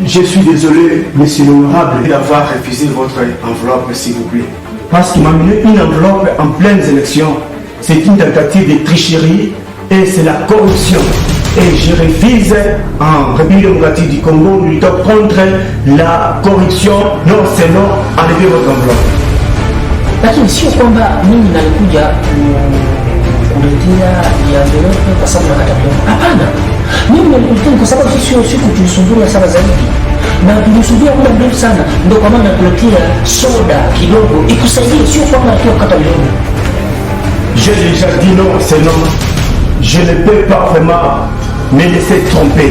Je suis désolé, monsieur l'honorable, d'avoir refusé votre enveloppe, s'il vous plaît. Parce qu'il m'a amené une enveloppe en pleines élections. C'est une tentative de tricherie et c'est la corruption. Et je refuse en République démocratique du Congo de lutter contre la corruption. Non, c'est non, enlevez votre enveloppe. Lakini sio kwamba mimi nalikuja kuletea ya envelope kwa sababu nakata pesa. Hapana. Mimi nalikuja kwa sababu sio siku tulisumbuliwa sana zaidi. Na tulisumbuliwa muda mrefu sana. Ndio kwa maana nakuletea soda kidogo ikusaidie, sio kwamba nataka kukata milioni. J'ai déjà dit non, c'est non. Je ne peux pas vraiment me laisser tromper.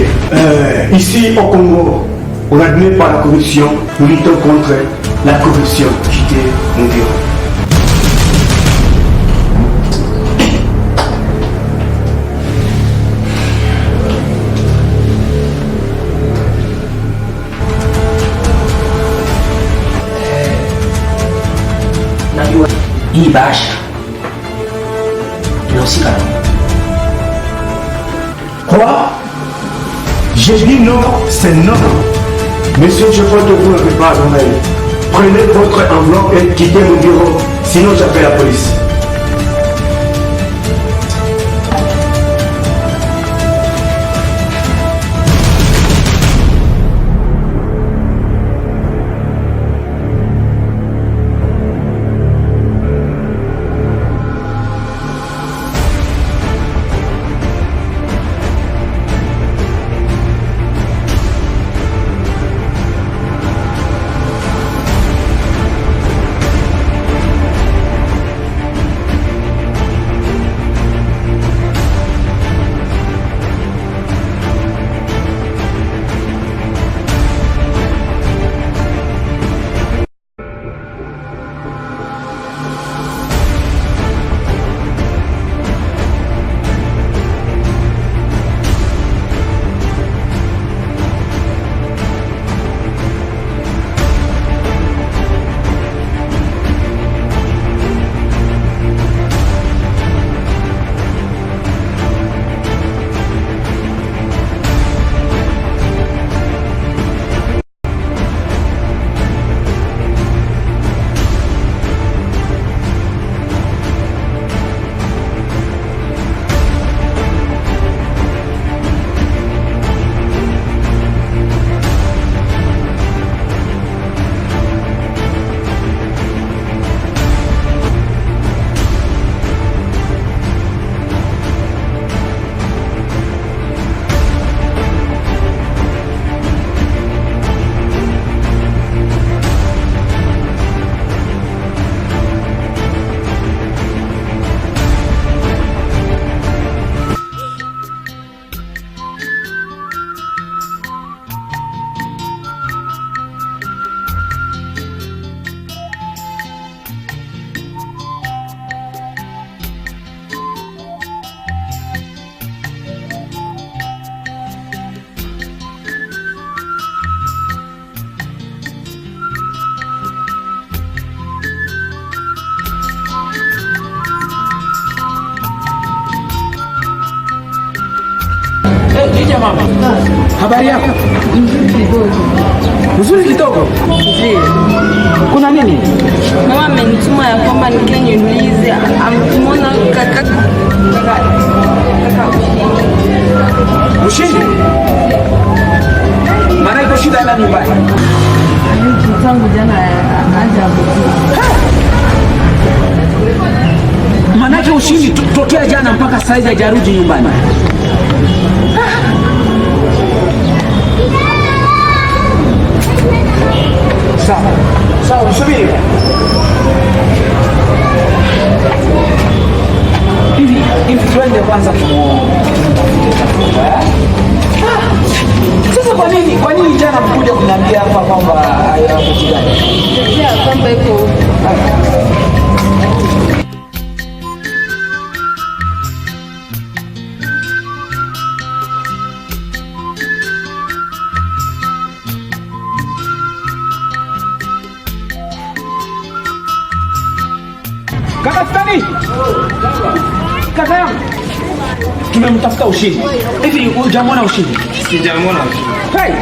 Ici au Congo, on n'admet pas la corruption. Nous luttons contre la corruption. Quittez mon bureau. Hii bahasha inahusika na quoi? J'ai dit non, c'est non. Monsieur, je crois que vous n'avez pas d'oreille. Prenez votre enveloppe et quittez mon bureau, sinon j'appelle la police. Mama, habari yako? Nzuri kidogo. Kuna nini? Mama amenituma ya kwamba nikae niulize amemwona kaka Ushindi? Maana iko shida na nyumbani. Tangu jana anaanza Manake Ushindi tokea jana mpaka saizi hajarudi nyumbani. Sawa, usubiri. Hivi twende kwanza sasa kwa nini jana mkuja kuniambia hapa kwamba hayakujigani? ya kwamba iko Kaka Stani! Kaka yangu. Tumemtafuta Ushindi. Hivi hujamwona Ushindi? Sijamwona. Hey.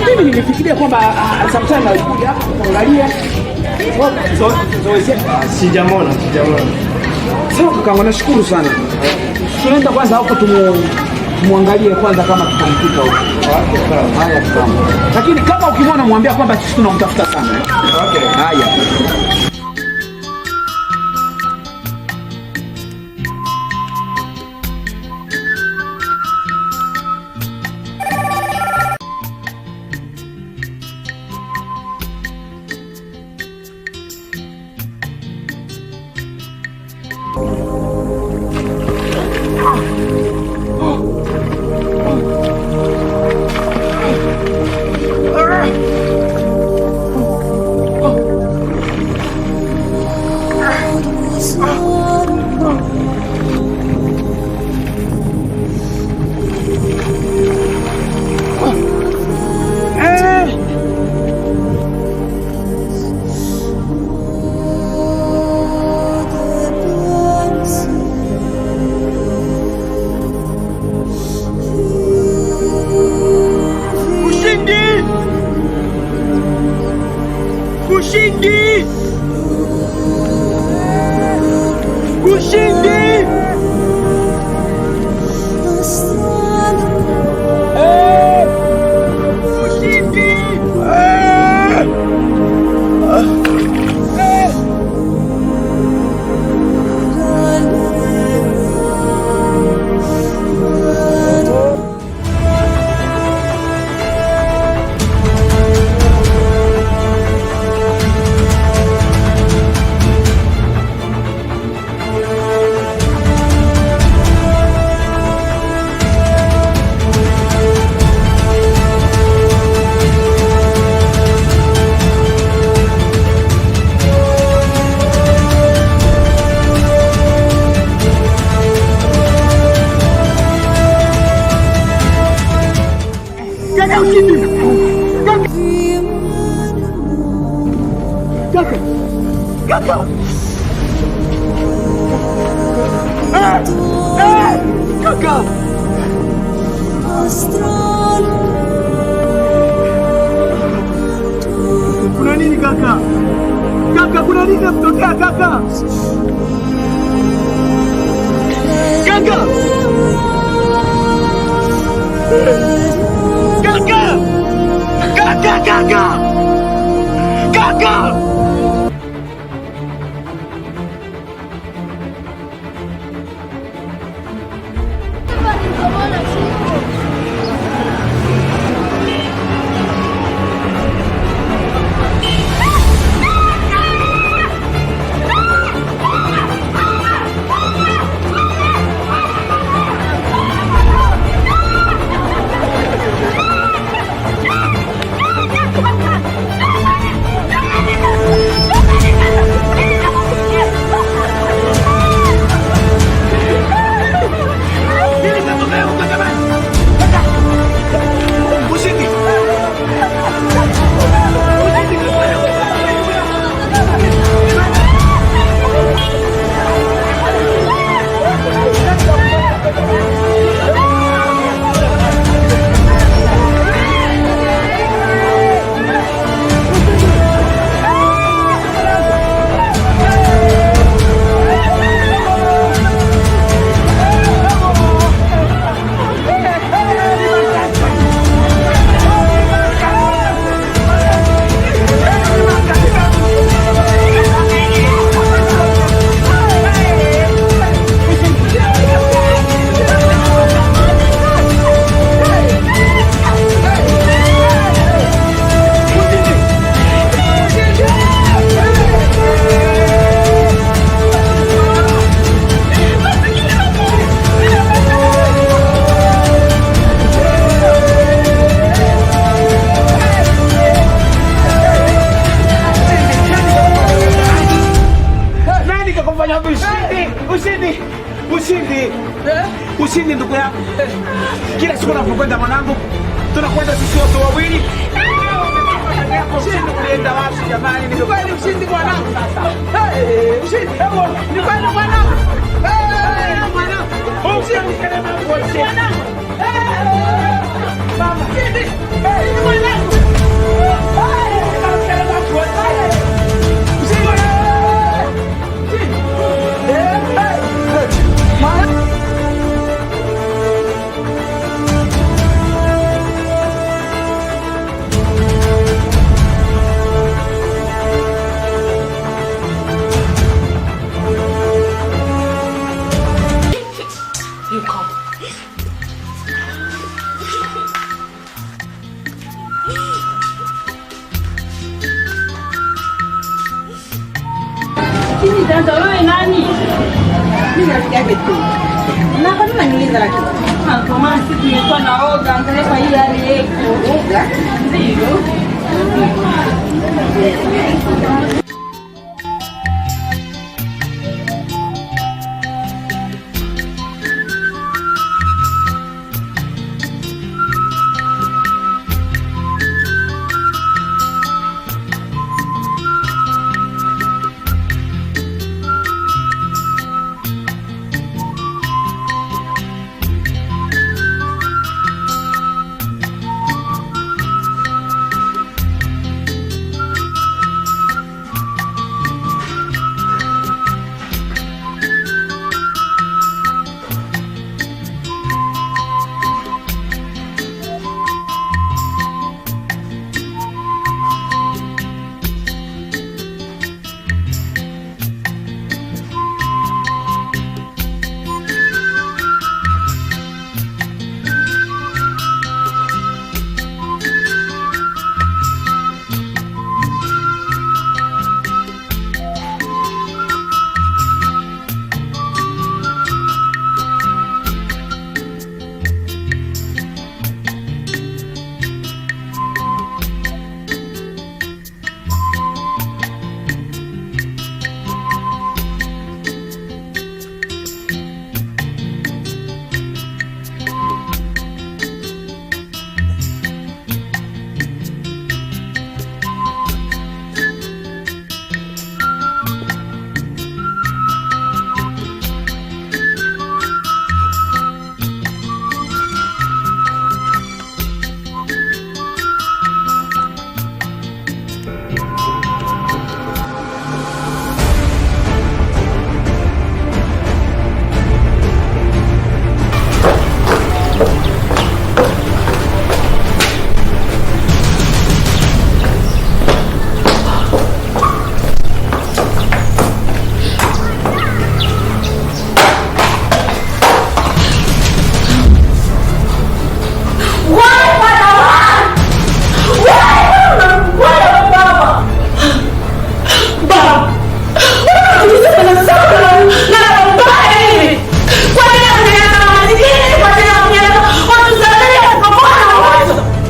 Mimi nilifikiria kwamba sometimes alikuja hapa kuangalia. Sijamwona. Sawa kaka, nashukuru sana. Tunaenda kwanza hapo tumwangalie kwanza kama tutamkuta huko. Haya kama. Lakini kama ukimwona mwambie kwamba sisi tunamtafuta sana. Okay. Haya. Kuna nini kaka? Kaka, kuna nini kinatokea kaka? Kaka! Kaka! Kaka, kaka! Kaka! Ushindi ndugu yangu. Kila siku napokwenda mwanangu, tunakwenda sisi wote wawili. Jamani, ni kweli ushindi mwanangu sasa. Ushindi hebu ni kweli mwanangu. Mwanangu. Ushindi mwanangu. Mama, ushindi. Mwanangu. Dada wewe nani? Mimi rafiki yake tu. Na kwa nini unaniuliza lakini? Kwa maana siku nilikuwa naoga, angalia kwa hii hali yako. Oga? Ndio.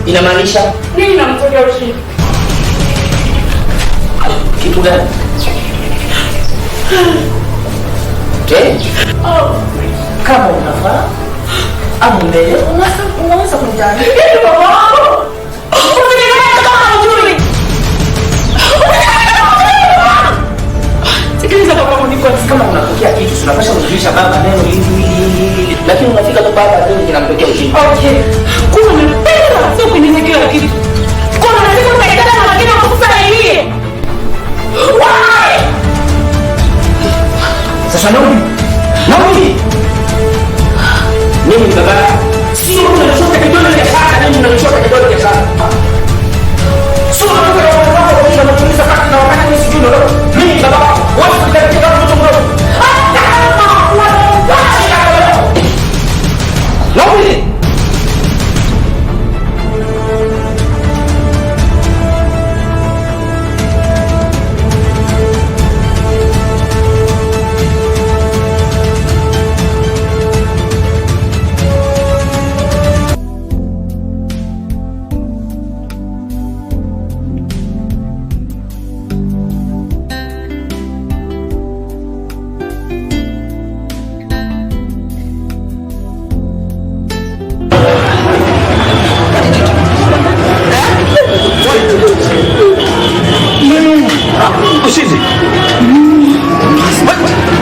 Inamaanisha nini namtokea ushindi? kitu gani? Kama unafaa au mbele Unaweza kunijali. Ndio baba. Unanielewa kama hujui. sikiliza baba, niko kama unapokea kitu tunapasha kujulisha baba neno hili, lakini unafika tu baba ndio kinamtokea ushindi. Okay. Kuna mpira sio kunyenyekea kitu. Kuna lazima utaikata na makini wakusaidie. Why? Sasa Naomi. Mimi baba sio unachota kidole cha sasa, mimi unachota kidole cha sasa. Sio unachota kati na wakati mimi sijui ndio. Mimi baba wapi katika mtoto mdogo. Naomi. Mimi Ushizi.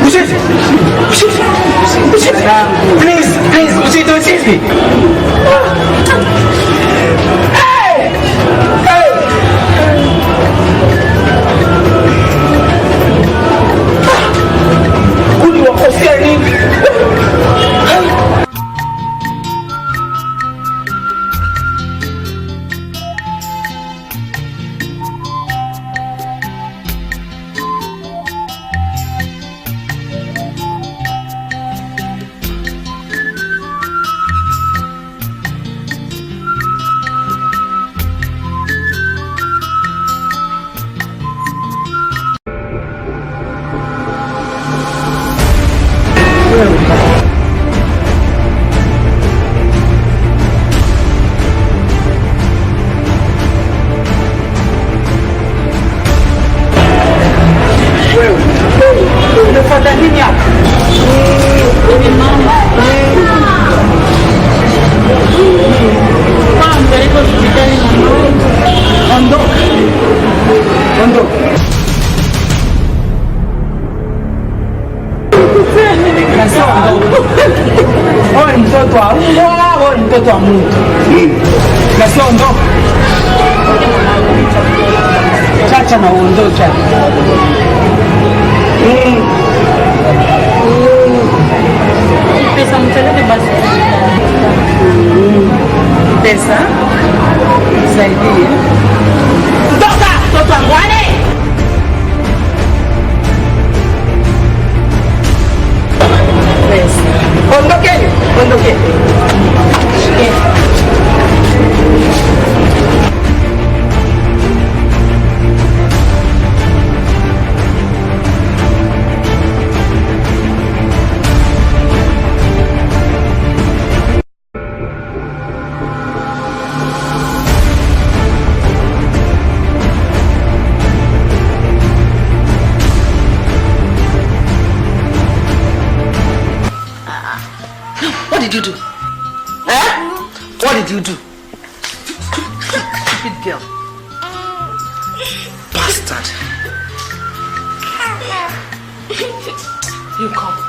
Ushizi. Ushizi. Ushizi. Please, ushizi. Kuli wakosea nini? Mtoto wa Mungu. Na sio ondoka. Chacha na uondoka. Pesa mteleke basi. Pesa. Saidie. Ondoka, mtoto wangu ane. Pesa. Ondoke. What did you do? What did you do? Stupid girl. Bastard. You come.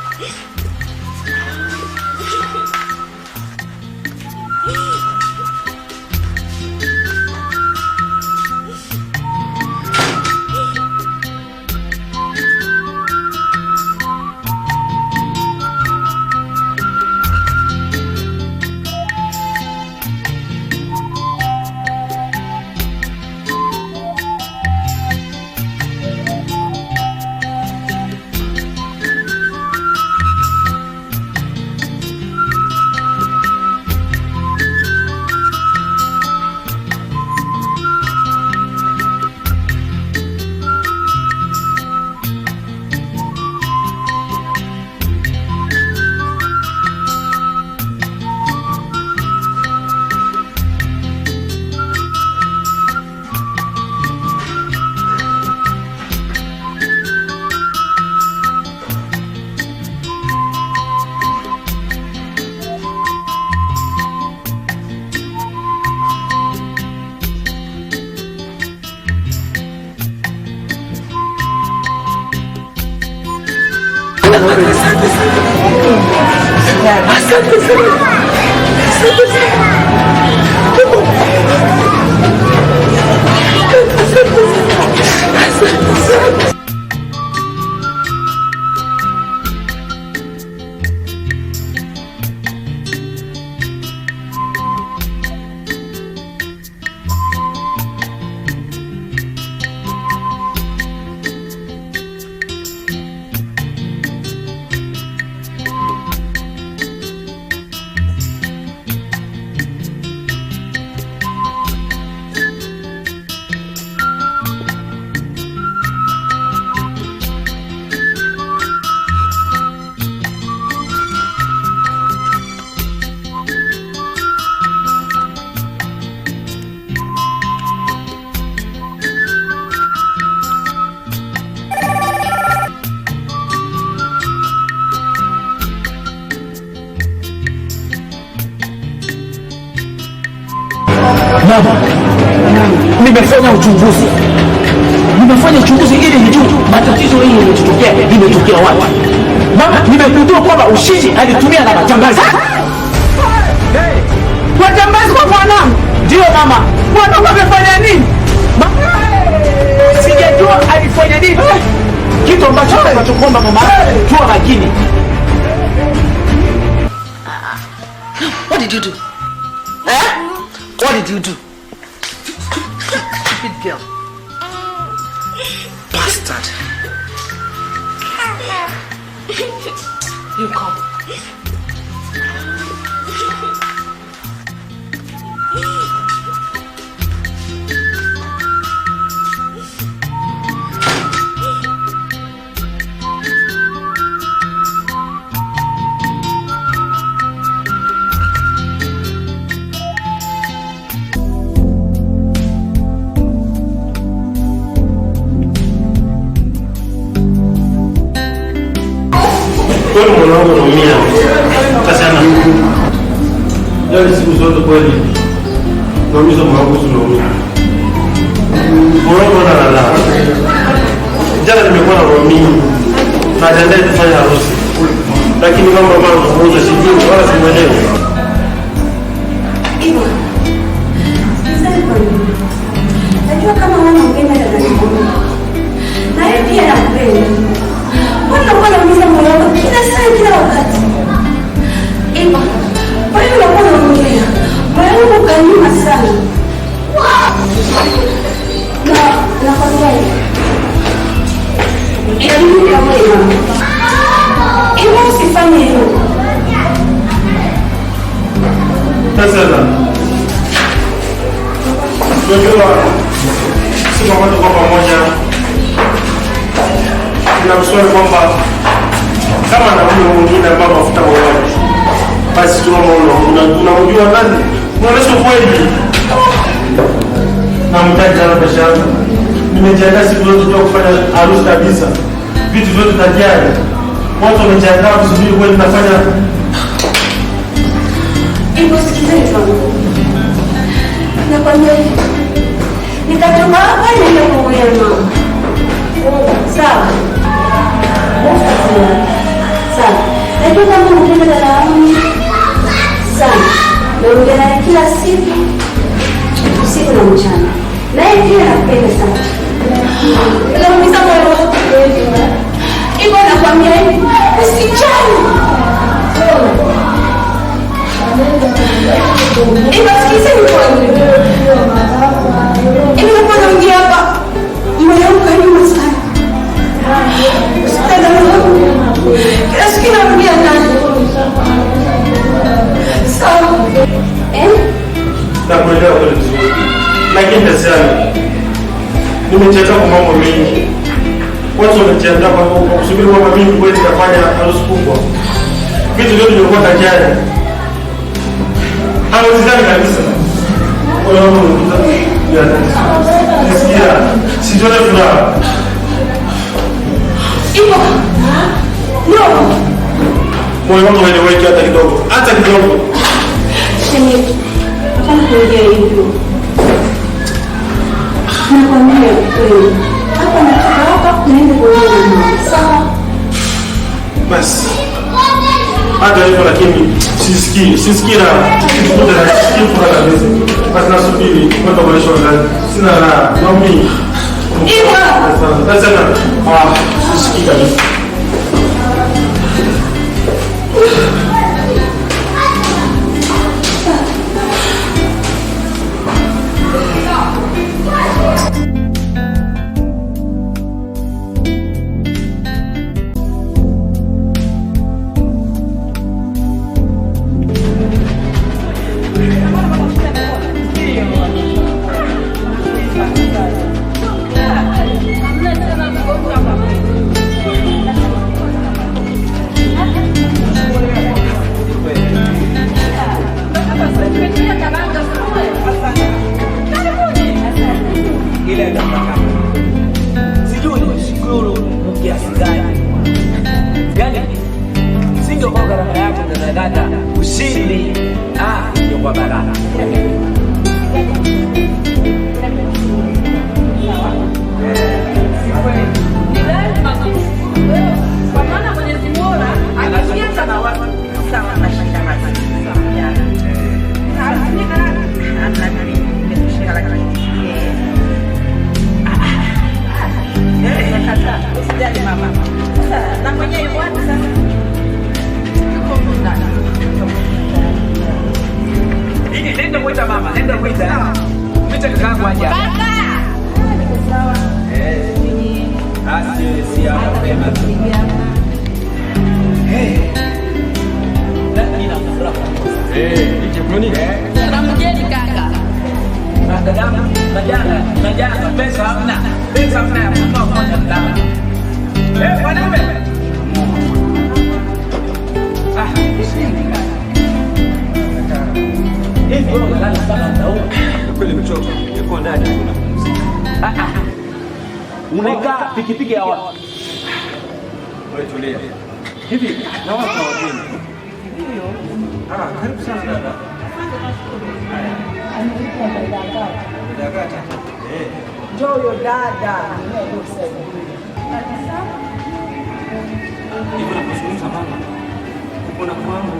Mama, nimefanya uchunguzi. tufanye uchunguzi ili nijue matatizo hili limetokea wapi. Mama, nimegundua kwamba Ushizi alitumia na majambazi. Wajambazi kwa mwanangu? Ndio mama. Mwanangu amefanya nini? Sijajua alifanya nini. Kitu ambacho tunachokuomba mama, tuwa makini. What did you do? What did you do? Stupid girl. Bastard. You come. Kweli mwanangu anaumia. Kasema. Leo siku zote kweli. Naumiza mwanangu tunaumia. Mwanangu analala. Jana nimekuwa na romi. Najiandaa kufanya harusi. Lakini mambo mmoja sijui wala simuelewi. Najua kama wana mpenda dada yangu. Na yeye pia anapenda. Mbona unaumiza moyo wako kila saa kila wakati? Eva, kwa hiyo unakuwa unaongea. Moyo wangu kaniuma sana. Na kwa nini? Elimu kama hiyo. Eva, usifanye hivyo. Sasa. Tunajua sisi pamoja kwa pamoja tunamshauri kwamba kama na huyo mwingine ambao mafuta moyoni, basi tunamjua nani mwanacho kweli na mtaji sana pesa yangu. Nimejiandaa siku zote tu kufanya harusi kabisa, vitu vyote tayari, watu wamejiandaa kusubiri kweli tunafanya. Ipo sikizeni wangu. Nakwambia nikatoka hapa nenda kwa mama. Sawa. Sawa. Najua kama unapenda dada yangu sana. Naongea naye kila siku, usiku na mchana. Naye pia anapenda sana. Naumiza moyo wako. Hivyo nakwambia hivi, usijali. Hivyo sikizeni kwangu. Hivyo napoongea hapa, moyo wangu kaniuma sana. Usitaka mwanangu. Kila siku narudia nani? Sawa. Nakuelewa kweli vizuri. Lakini tasema nimejiandaa kwa mambo mengi. Watu wamejiandaa kwa kusubiri mambo mengi kweli tutafanya harusi kubwa. Vitu vyote vilikuwa tayari. Hawezekani kabisa. Wala wao ya nisikia. Sijione furaha. Ipo. No. Moyo wangu haueleweki hata kidogo. Hata kidogo. Shemeji, kama kuongea hivyo. Nakwambia kweli. Hapa natoka hapa naenda kwa mama. Sawa. Basi. Hata hivyo lakini sisikii raha. Sisikii furaha kabisa. Basi nasubiri kwenda kwa shule. Sina raha. Naumia. Ipo. Sasa sisikii kabisa. Ushindi ndio kwa baraka. kakangu aje. Asi si hapa pema. Nina furaha. Nije kuni. Na mgeni kaka. Najana pesa hamna. Pesa hamna ya kutoa kwa ndani. Wanaume. Hivi wewe unalala sana mtao. Kweli mchoka. Yuko ndani unapumzika. Unakaa pikipiki ya wapi? Wewe tulia. Hivi na watu wageni. Ndio. Karibu sana dada. Dada. Njoo dada. Hivi nakuzungumza mama. Kuna kwangu.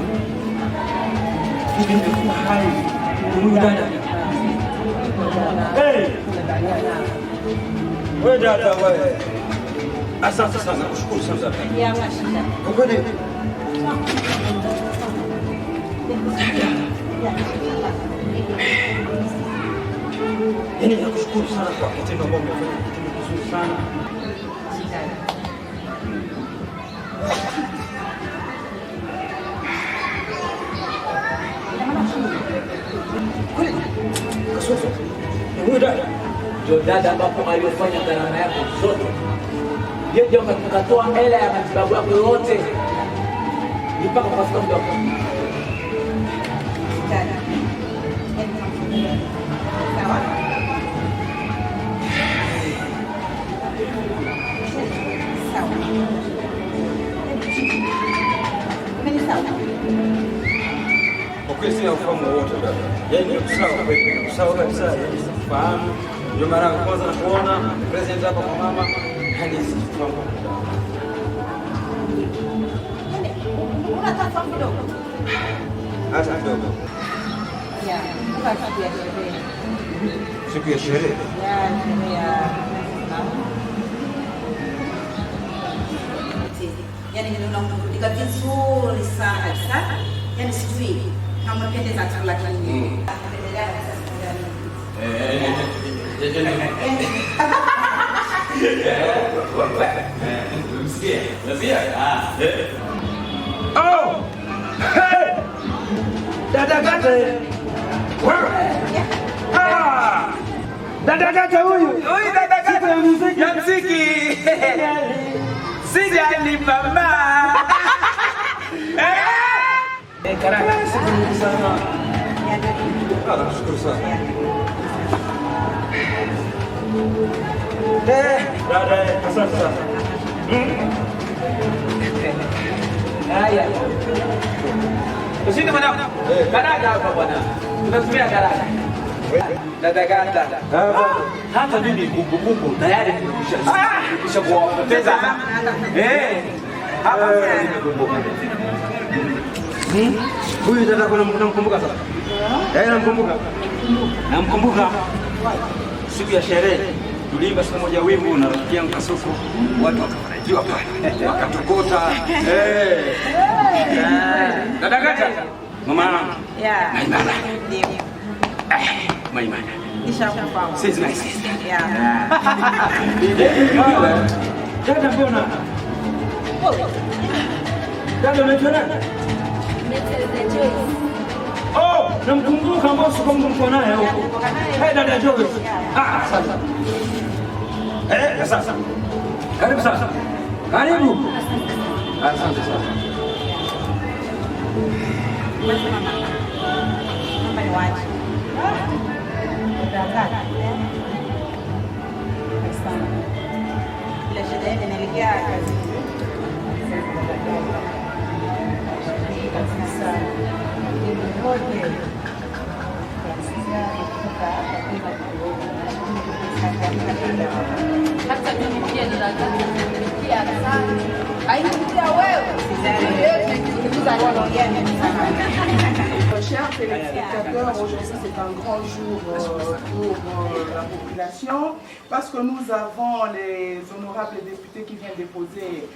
Hivi nimekuwa hai. Huyu dada. Wewe dada wewe. Asante sana, kushukuru sana dada. Ya mashida. Ukweli. Yaani nakushukuru sana kwa kitendo ambacho umefanya, kitendo kizuri sana. Kweli. Kasoro. Huyu dada ndio dada ambapo aliyofanya gharama yako zote. Yeye ndio akatoa hela ya matibabu yako yote. Mpaka kufika muda wako. Sawa. Sawa. Mimi sawa. Kwa kweli sina ufahamu wote dada. Yaani kusahau kweli, kusahau kabisa, sifahamu. Ndio mara ya kwanza nakuona present hapa kwa mama, hadi sifahamu. Unataka kidogo? Hata kidogo. Ya, kwa sababu ya sherehe. Siku ya sherehe. Ya, sherehe ya yaani ninaona unamrudika vizuri sana sana. Yaani sijui kama pendeza tu lakini napendelea Oh! Hey! Dada Gata. Dada Gata huyu. Huyu dada Gata ya muziki. Ya muziki. Sijali mama. Karaka. Shukuru sana. Shukuru sana. Dada, asante sana. Haya. Usini mwanangu. Karaka hapa bwana. Tunatumia karaka. Dada Gata. Hata mimi kumbukumbu tayari kisha kuwapoteza. Hapa nimekumbuka. Huyu dada kuna mkumbuka sasa? Namkumbuka. Namkumbuka. Siku ya sherehe tuliimba siku moja wimbo na rafiki yangu Kasuku, watu wakafurahiwa pale, wakatokota. Dada Gata, mama Maimana. Ndio. Maimana. Nishakufahamu. Sisi na sisi. Dada mbona? Dada unaitwa nani? Oh, namkumbuka ambao siku mko naye huko. Dada Joyce. Sasa. Sasa. Karibu sasa. Karibu. Asante sana. Mama ni waje. Sana. Bila shida yake nilikia kazi. Sasa. Hata mimi pia ninakupikia sana. Haikupikia wewe. Chers téléspectateurs, aujourd'hui c'est un grand jour pour la population parce que nous avons les honorables députés qui viennent déposer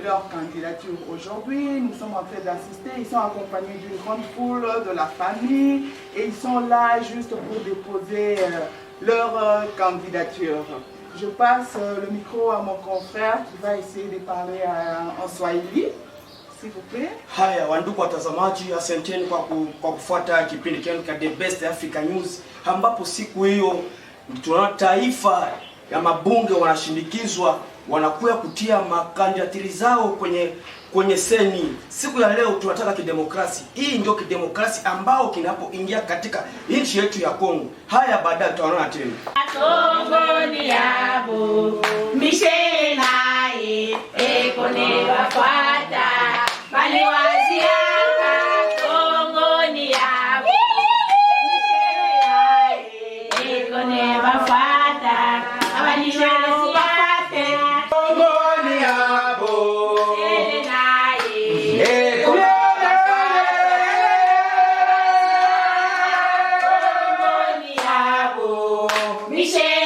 leur candidature aujourd'hui. Nous sommes en train d'assister, ils sont accompagnés d'une grande foule de la famille et ils sont là juste pour déposer leur candidature. Je passe le micro à mon confrère qui va essayer de parler en Swahili. S'il vous plaît. Haya, wandugu watazamaji, asanteni kwa kufuata kipindi chenu cha The Best Africa News, ambapo siku hiyo tuna taifa ya mabunge wanashindikizwa wanakuya kutia makandidatiri zao kwenye seni. Siku ya leo tunataka kidemokrasi. Hii ndio kidemokrasi ambao kinapoingia katika nchi yetu ya Kongo. Haya, baadaye tutaonana tena. Kongo ni yabo Michel naye ekone wafuata bali waziaka. Kongo ni yabo Michel naye ekone wafuata bali waziaka. Kongo ni yabo Michel naye ekone Michel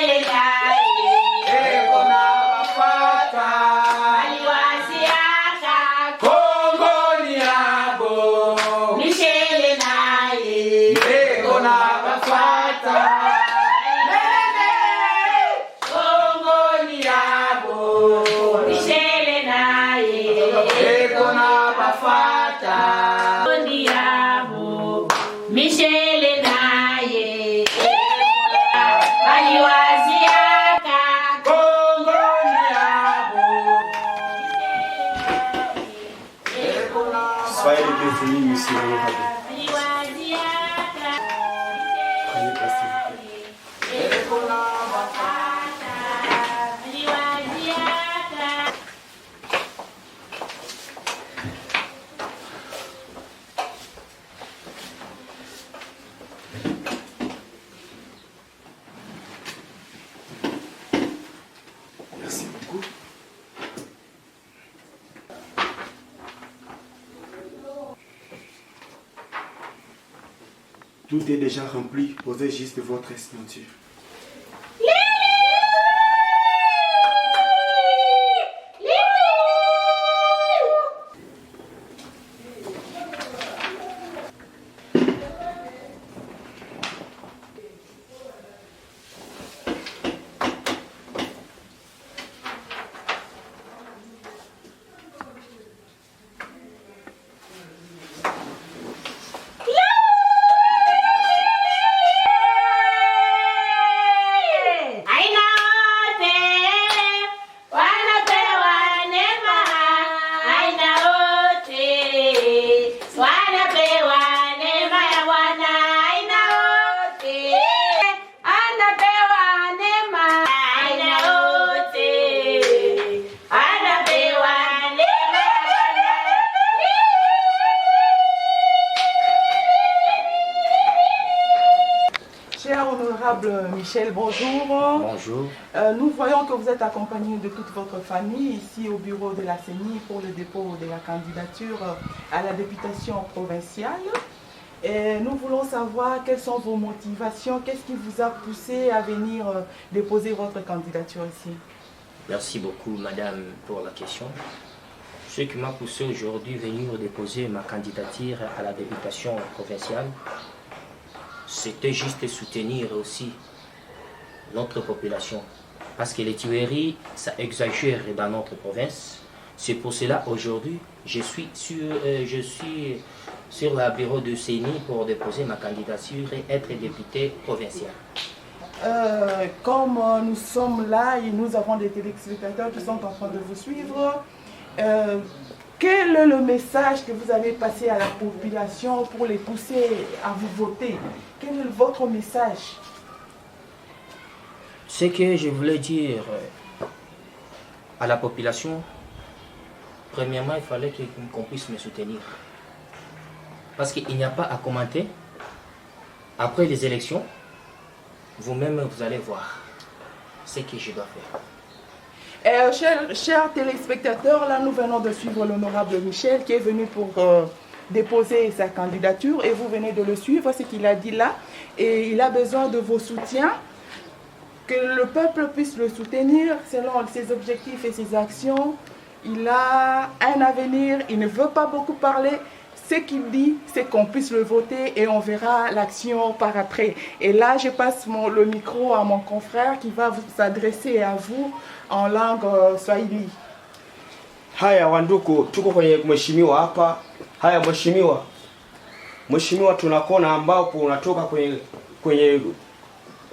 Soyez les bienvenus, monsieur l'honorable. Prenez place, s'il vous plaît. Merci beaucoup. Tout est déjà rempli, posez juste votre signature. Michel, bonjour. Bonjour. Nous voyons que vous êtes accompagné de toute votre famille ici au bureau de la CENI pour le dépôt de la candidature à la députation provinciale. Et nous voulons savoir quelles sont vos motivations, qu'est-ce qui vous a poussé à venir déposer votre candidature ici. Merci beaucoup, madame, pour la question. Ce qui m'a poussé aujourd'hui à venir déposer ma candidature à la députation provinciale, c'était juste soutenir aussi notre population. Parce que les tueries, ça exagère dans notre province. C'est pour cela aujourd'hui, je suis sur le bureau de CENI pour déposer ma candidature et être député provincial. Comme nous sommes là et nous avons des téléspectateurs qui sont en train de vous suivre, quel est le message que vous avez passé à la population pour les pousser à vous voter? Quel est votre message? Ce que je voulais dire à la population, premièrement, il fallait qu'on puisse me soutenir. Parce qu'il n'y a pas à commenter. Après les élections, vous-même, vous allez voir ce que je dois faire. Chers téléspectateurs, là nous venons de suivre l'honorable Michel qui est venu pour déposer sa candidature et vous venez de le suivre, ce qu'il a dit là. Et il a besoin de vos soutiens, que le peuple puisse le soutenir selon ses objectifs et ses actions. Il a un avenir, il ne veut pas beaucoup parler. ce qu'il dit, c'est qu'on puisse le voter et on verra l'action par après. Et là, je passe le micro à mon confrère qui va s'adresser à vous en langue Swahili. Haya wanduku, tuko kwenye mheshimiwa hapa. Haya mheshimiwa, tunakona ambapo unatoka kwenye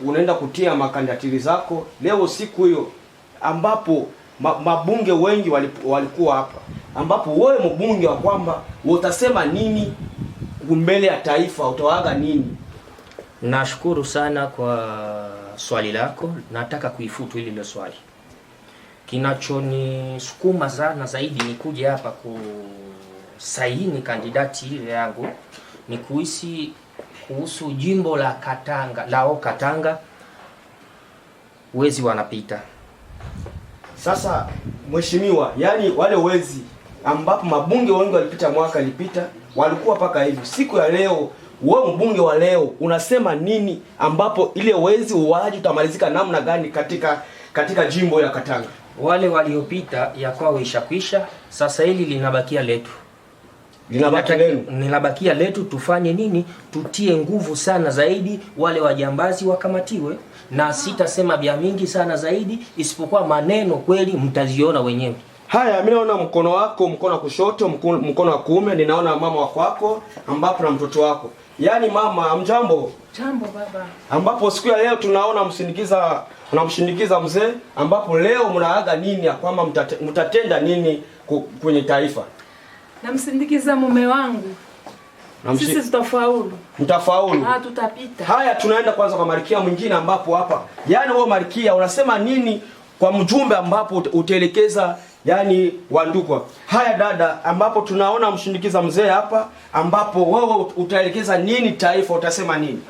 unaenda kutia makandidatiri zako. Leo siku hiyo ambapo mabunge wengi walikuwa hapa, ambapo wewe mbunge wa kwamba utasema nini mbele ya taifa, utawaga nini? Nashukuru sana kwa swali lako. Nataka kuifutu hili ile swali. Kinachonisukuma sana zaidi ni kuja hapa kusaini kandidati ile yangu ni kuhusu jimbo la Katanga wezi wanapita. Sasa mheshimiwa, yani wale wezi ambapo mabunge wengi walipita mwaka ilipita walikuwa paka hivi. Siku ya leo wewe mbunge wa leo unasema nini ambapo ile wezi uwaji utamalizika namna gani katika jimbo ya Katanga? Wale waliopita ya kwao ishakwisha, sasa hili linabakia letu. Linabakia letu, tufanye nini? Tutie nguvu sana zaidi, wale wajambazi wakamatiwe, na sitasema bia mingi sana zaidi, isipokuwa maneno kweli mtaziona wenyewe. Haya, mimi naona mkono wako, mkono wa kushoto, mkono wa kuume, ninaona mama wako ambapo na mtoto wako. Yaani mama, amjambo. Jambo baba. Ambapo siku ya leo tunaona mshindikiza mzee, ambapo leo mnaaga nini ya kwamba mtatenda nini kwenye taifa? Namsindikiza mume wangu. Sisi tutafaulu. Mtafaulu. Tutapita. Haya, tunaenda kwanza kwa Malkia mwingine ambapo hapa. Yaani wewe Malkia unasema nini kwa mjumbe ambapo utaelekeza yani wandukwa? Haya dada, ambapo tunaona mshindikiza mzee hapa, ambapo wewe utaelekeza nini taifa, utasema nini?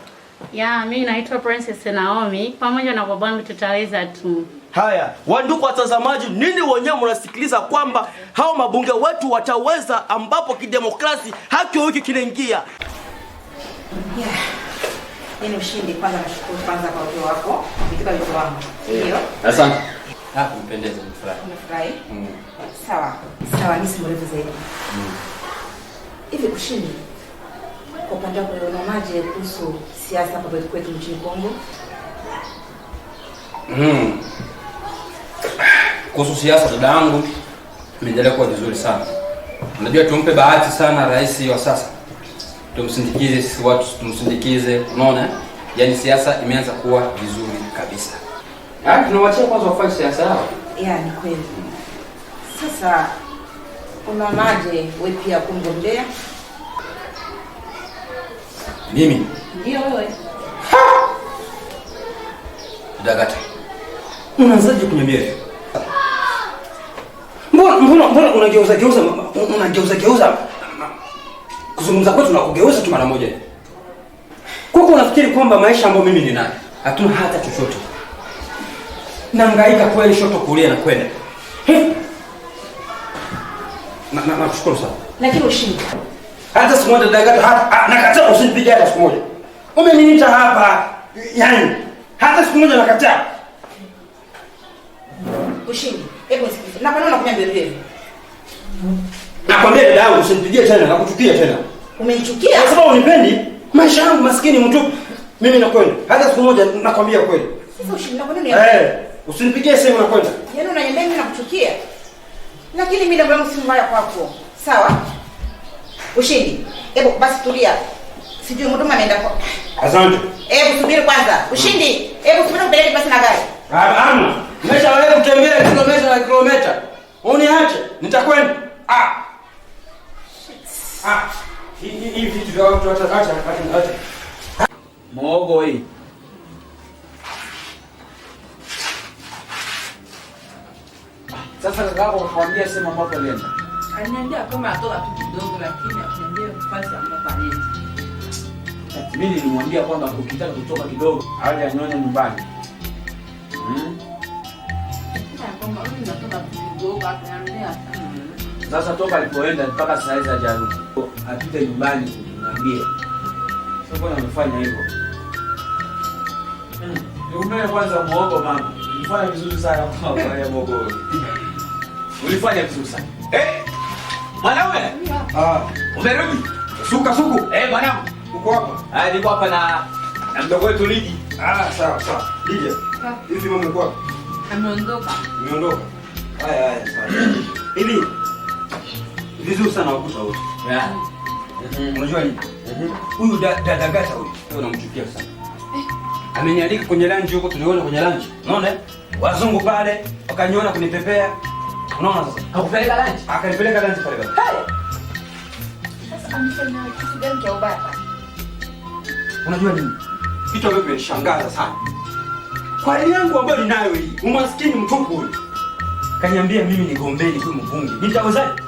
Mimi naitwa Princess Naomi, pamoja na babangu tutaweza tu. Haya, wandugu watazamaji, nini wenyewe mnasikiliza kwamba hao mabunge wetu wataweza, ambapo kidemokrasi haki wiki kinaingia. Nini ushindi kwanza, nashukuru kwanza kwa ujio wako, katika ujio wangu. Ndio. Asante. Mpendeza mfurahi. Umefurahi? Sawa, nisi mrefu zaidi. Hivi ushindi, kwa upande wako unaonaje kuhusu siasa hapa kwetu nchini Kongo? Kuhusu siasa dada yangu, imeendelea kuwa vizuri sana. Unajua tumpe bahati sana rais wa sasa. Tumsindikize sisi watu, tumsindikize, unaona? Yaani siasa imeanza kuwa vizuri kabisa. Tunawachia kwanza wafanye siasa yao. Ni kweli. Sasa unaonaje wewe pia kumgombea? Mimi? Ndio wewe. Dagata. Unaanzaje kuniambia hivyo? Mbona unageuza kuzungumza kwetu na kugeuza tu mara moja? Kwa unafikiri kwamba maisha ambayo mimi ninayo hatuna hata chochote? Naangaika kweli shoto kulia na kwenda. Na kushukuru sana. Lakini ushindi. Hata siku moja Dagata, nakataa usinipige hata siku moja. Umeniita hapa, yani hata siku moja nakataa. Ushindi. Hebu sikiliza. Na kwa nini unakunyambia hivi? Nakwambia dada yangu usinipigie tena, nakuchukia tena. Umenichukia? Kwa sababu unipendi maisha yangu maskini mtu. Mimi nakwenda. Hata siku moja nakwambia kweli. Sasa ushindi na kwa nini? Usinipigie simu nakwenda. Yaani unaniambia mimi nakuchukia. Lakini mimi ndio mwanangu si mbaya kwako. Sawa? Ushindi. Hebu basi tulia. Sijui mtu ameenda kwa. Asante. Hebu subiri kwanza. Ushindi. Hebu subiri mbele basi na gari. Nimeshawahi kutembea kilomita na kilomita. Uniache, nitakwenda. Hii vitu vya watu acha. Muogo hii. Sasa kaka akwambia sema ambapo alienda. Aliniambia kama atoka tu kidogo, lakini akaniambia nafasi ambapo alienda. Mimi nilimwambia kwamba ukitaka kutoka kidogo aje anyonya nyumbani. Sasa toka alipoenda mpaka saa hizi hajarudi. Apite nyumbani kuniambia. Sasa mbona umefanya hivyo? Niumee kwanza muogo mama. Ulifanya vizuri sana kwa kufanya muogo. Ulifanya vizuri sana. Mwanawe? Umerudi? Suku. Bwanangu. Uko hapa? Niko hapa na mdogo wetu Lidi. Sawa. Lidi. Hivi mama uko hapa? Ameondoka. Umeondoka? Haya, sawa. Hivi vizuri sana wakuta wote. Unajua nini? Huyu dada Gata huyu, unamchukia sana. Amenialika kwenye lunch huko, tuliona kwenye lunch. Unaona? Wazungu pale wakaniona kunipepea. Unaona sasa? Hakupeleka lunch? Akanipeleka lunch pale baba. Sasa amefanya kitu gani cha ubaya? Unajua nini? Kitu ambacho kimenishangaza sana. Kwa hali yangu ambayo ninayo hii, umaskini mtupu huyu. Kaniambia mimi nigombeni kwa mbunge. Nitawezaje?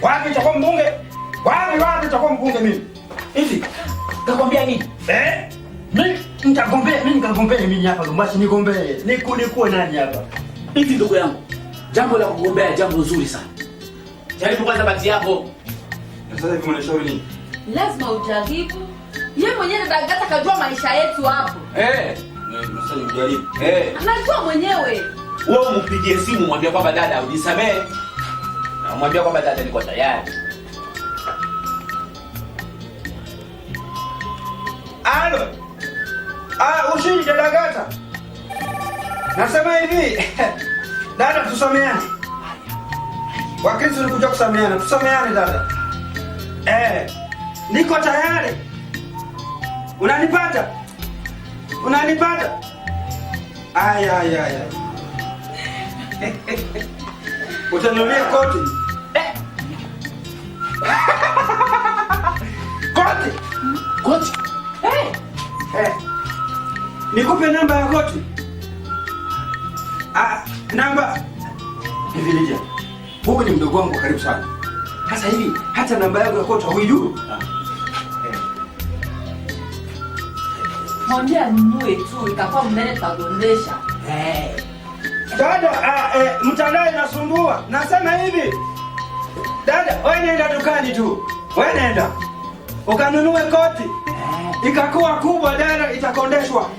Wapi utakuwa mbunge? Wapi utakuwa mbunge mimi? Hivi Kakwambia nini? Mimi nikagombea mimi hapa Lubumbashi nigombee. Nikuwe nani hapa? Hivi ndugu yangu, jambo la kugombea jambo zuri sana. Jaribu kwanza bahati yako. Sasa hivi mnashauri nini? Lazima ujaribu. Yeye mwenyewe Dagata kajua maisha yetu hapo. Sasa nijaribu. Anajua mwenyewe. Wewe mpigie simu mwambie kwamba dada unisamehe. Na mwambie kwamba dada niko tayari. Alo. Ushindi dada Gata. Nasema hivi. Dada tusameane. Wakati ulikuja kusameana, tusameane dada. Niko tayari. Unanipata? Aya. Utanunulia koti? Koti? Nikupe namba ya koti? Namba hivi Lidia. Wewe ni mdogo wangu karibu sana. Sasa hivi hata namba yako ya koti huijui? Mwambie anunue tu, ikakuwa mnene tutagondesha. Dada, mtandao inasumbua. Nasema hivi. Dada, wewe nenda dukani tu. Wewe nenda. Ukanunue koti. Ikakuwa kubwa dada, itakondeshwa.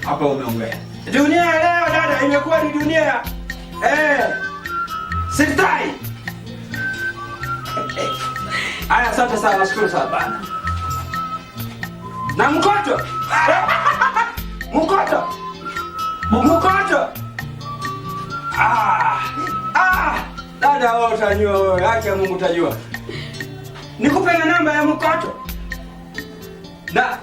Hapa umeongea. Dunia leo dada imekuwa ni dunia. Sitai. Aya, asante sana, nashukuru sana bana. Na mkoto. Dada wewe utajua wewe, haki ya Mungu utajua. Nikupe na namba ya mkoto. Na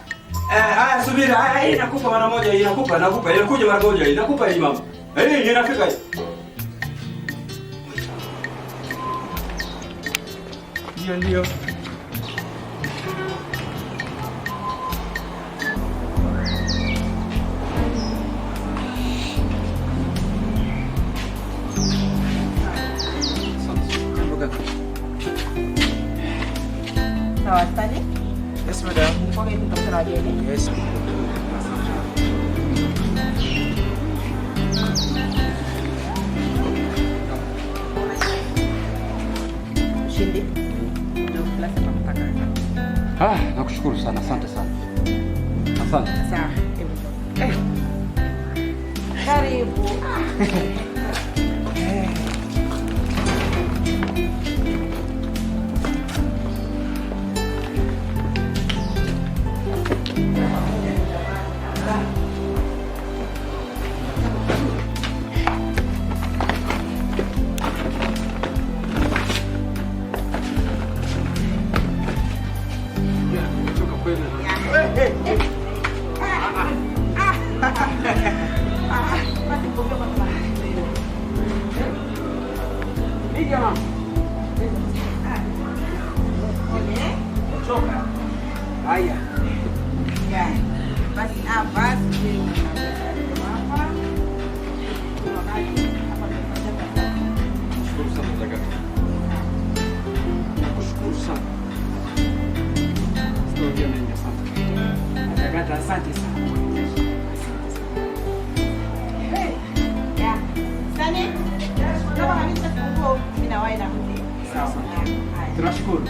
haya subiri, hii nakupa mara moja, hii nakupa, inakuja mara moja, hii nakupa hii mama. Hii inafika hii. Ndio. Asante. Yes, madam. Nilikuwa nimetoka na jeni. Yes. Shindi. Ndio klasi kwa mpaka. Nakushukuru sana, asante sana. Asante. Sawa. Karibu. Haya. Basi hapa Nakushukuru sana. Sitaongea mengi sana. Dagata, asante sana. Sawa. Tunashukuru.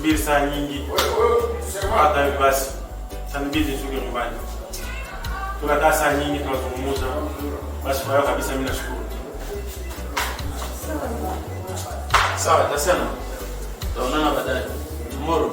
nimesubiri saa nyingi. Hata hivi basi sanibidi nishuke nyumbani. Tunakaa saa nyingi tunazungumza. Basi kwa hiyo kabisa mimi nashukuru. Sawa, tasema. Tutaonana baadaye. Tomorrow.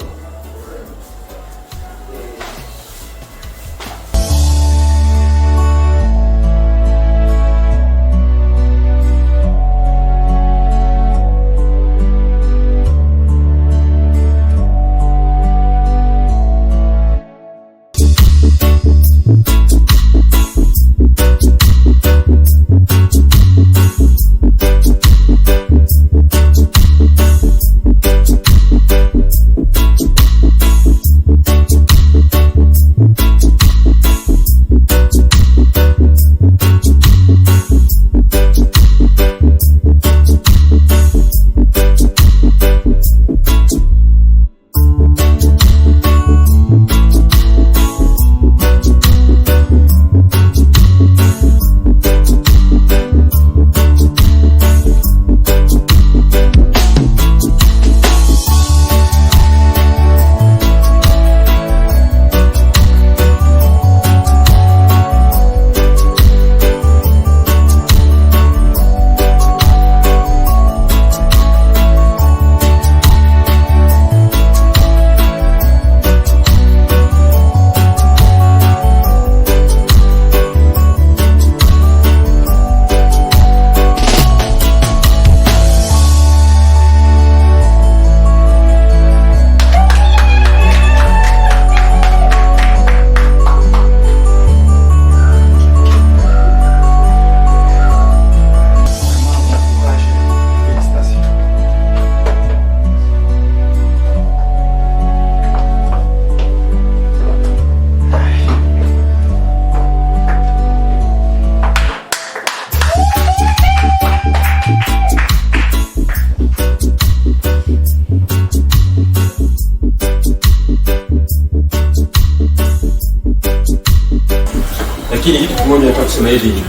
Lakini kitu kimoja nataka kusema hivi.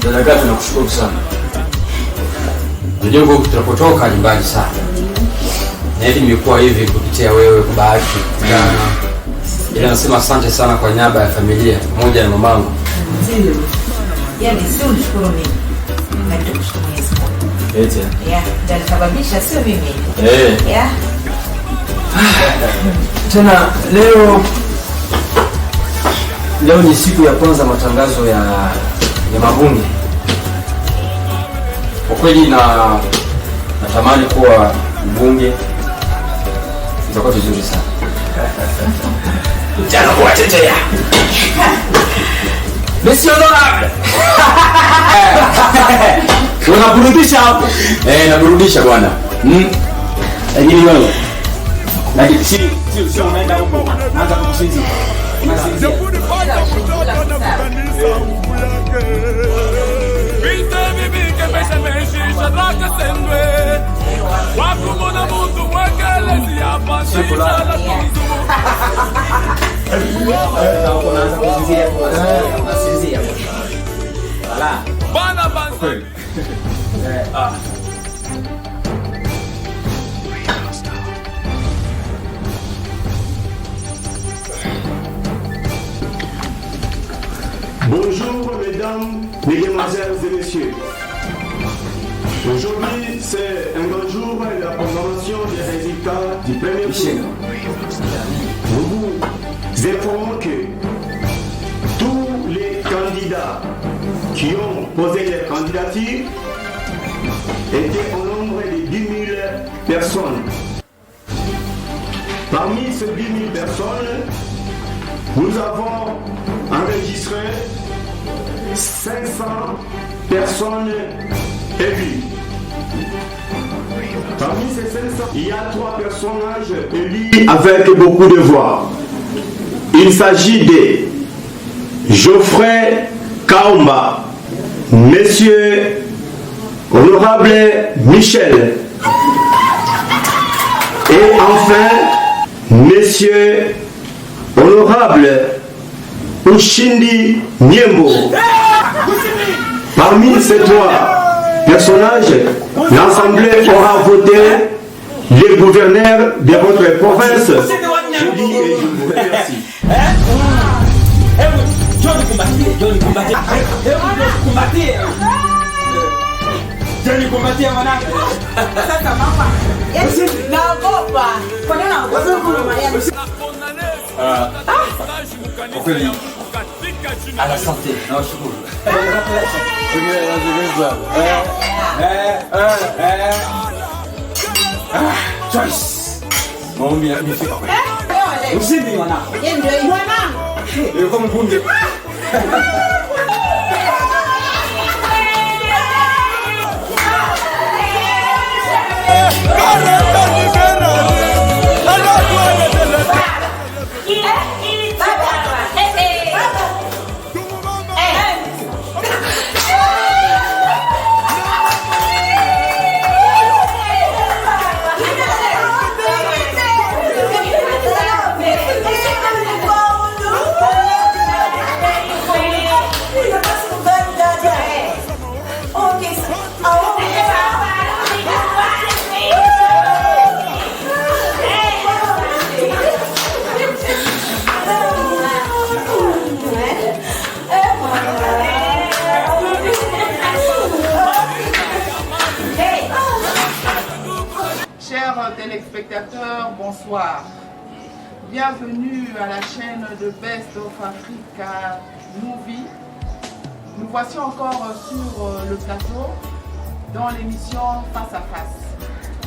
Dada, tunakushukuru sana. Ndio huko tunapotoka ni mbali sana. Na hivi nimekuwa hivi kupitia wewe kwa bahati. Ila nasema asante sana kwa niaba ya familia pamoja na mamangu. Ndio. Yaani sio nishukuru mimi. Na kushukuru Mwenyezi Mungu. Eti. Ndio sababisha sio mimi. Yeah. Tena leo ni siku ya kwanza matangazo ya mabunge. Kwa kweli natamani kuwa mbunge. Itakuwa vizuri sana. Jana kwa tetea. Monsieur Honorable. Unaburudisha hapo? Naburudisha bwana. Lakini wewe sio unaenda huko. Anza kukusinzia. Unasinzia. Bonjour mesdames, mesdemoiselles et messieurs. Aujourd'hui, c'est un grand jour et la proclamation des résultats du premier tour. Nous vous informons que tous les candidats qui ont posé leur candidature étaient au nombre de 10 000 personnes. Parmi ces 10 000 personnes, nous avons enregistré 500 personnes élues. Parmi ces 500, il y a 3 personnages élus avec beaucoup de voix. Il s'agit de Geoffrey Kaomba, Monsieur Honorable Michel, et enfin Monsieur Honorable Ushindi Nyembo. Parmi ces 3 personnages, l'Assemblée aura voté les gouverneurs de votre province. Je dis et je vous remercie. Johnny kumbatia mwanangu. Sasa mama, yaani naogopa. Kwa nini naogopa? Kwa kweli asante na washukuru. Choice. Maombi yamefika kweli. Usini mwanangu. Yeye ndio mwanangu. Yuko mbunge. Chers téléspectateurs, bonsoir. Bienvenue à la chaîne de Best of Africa Movie. Nous voici encore sur le plateau dans l'émission Face à Face.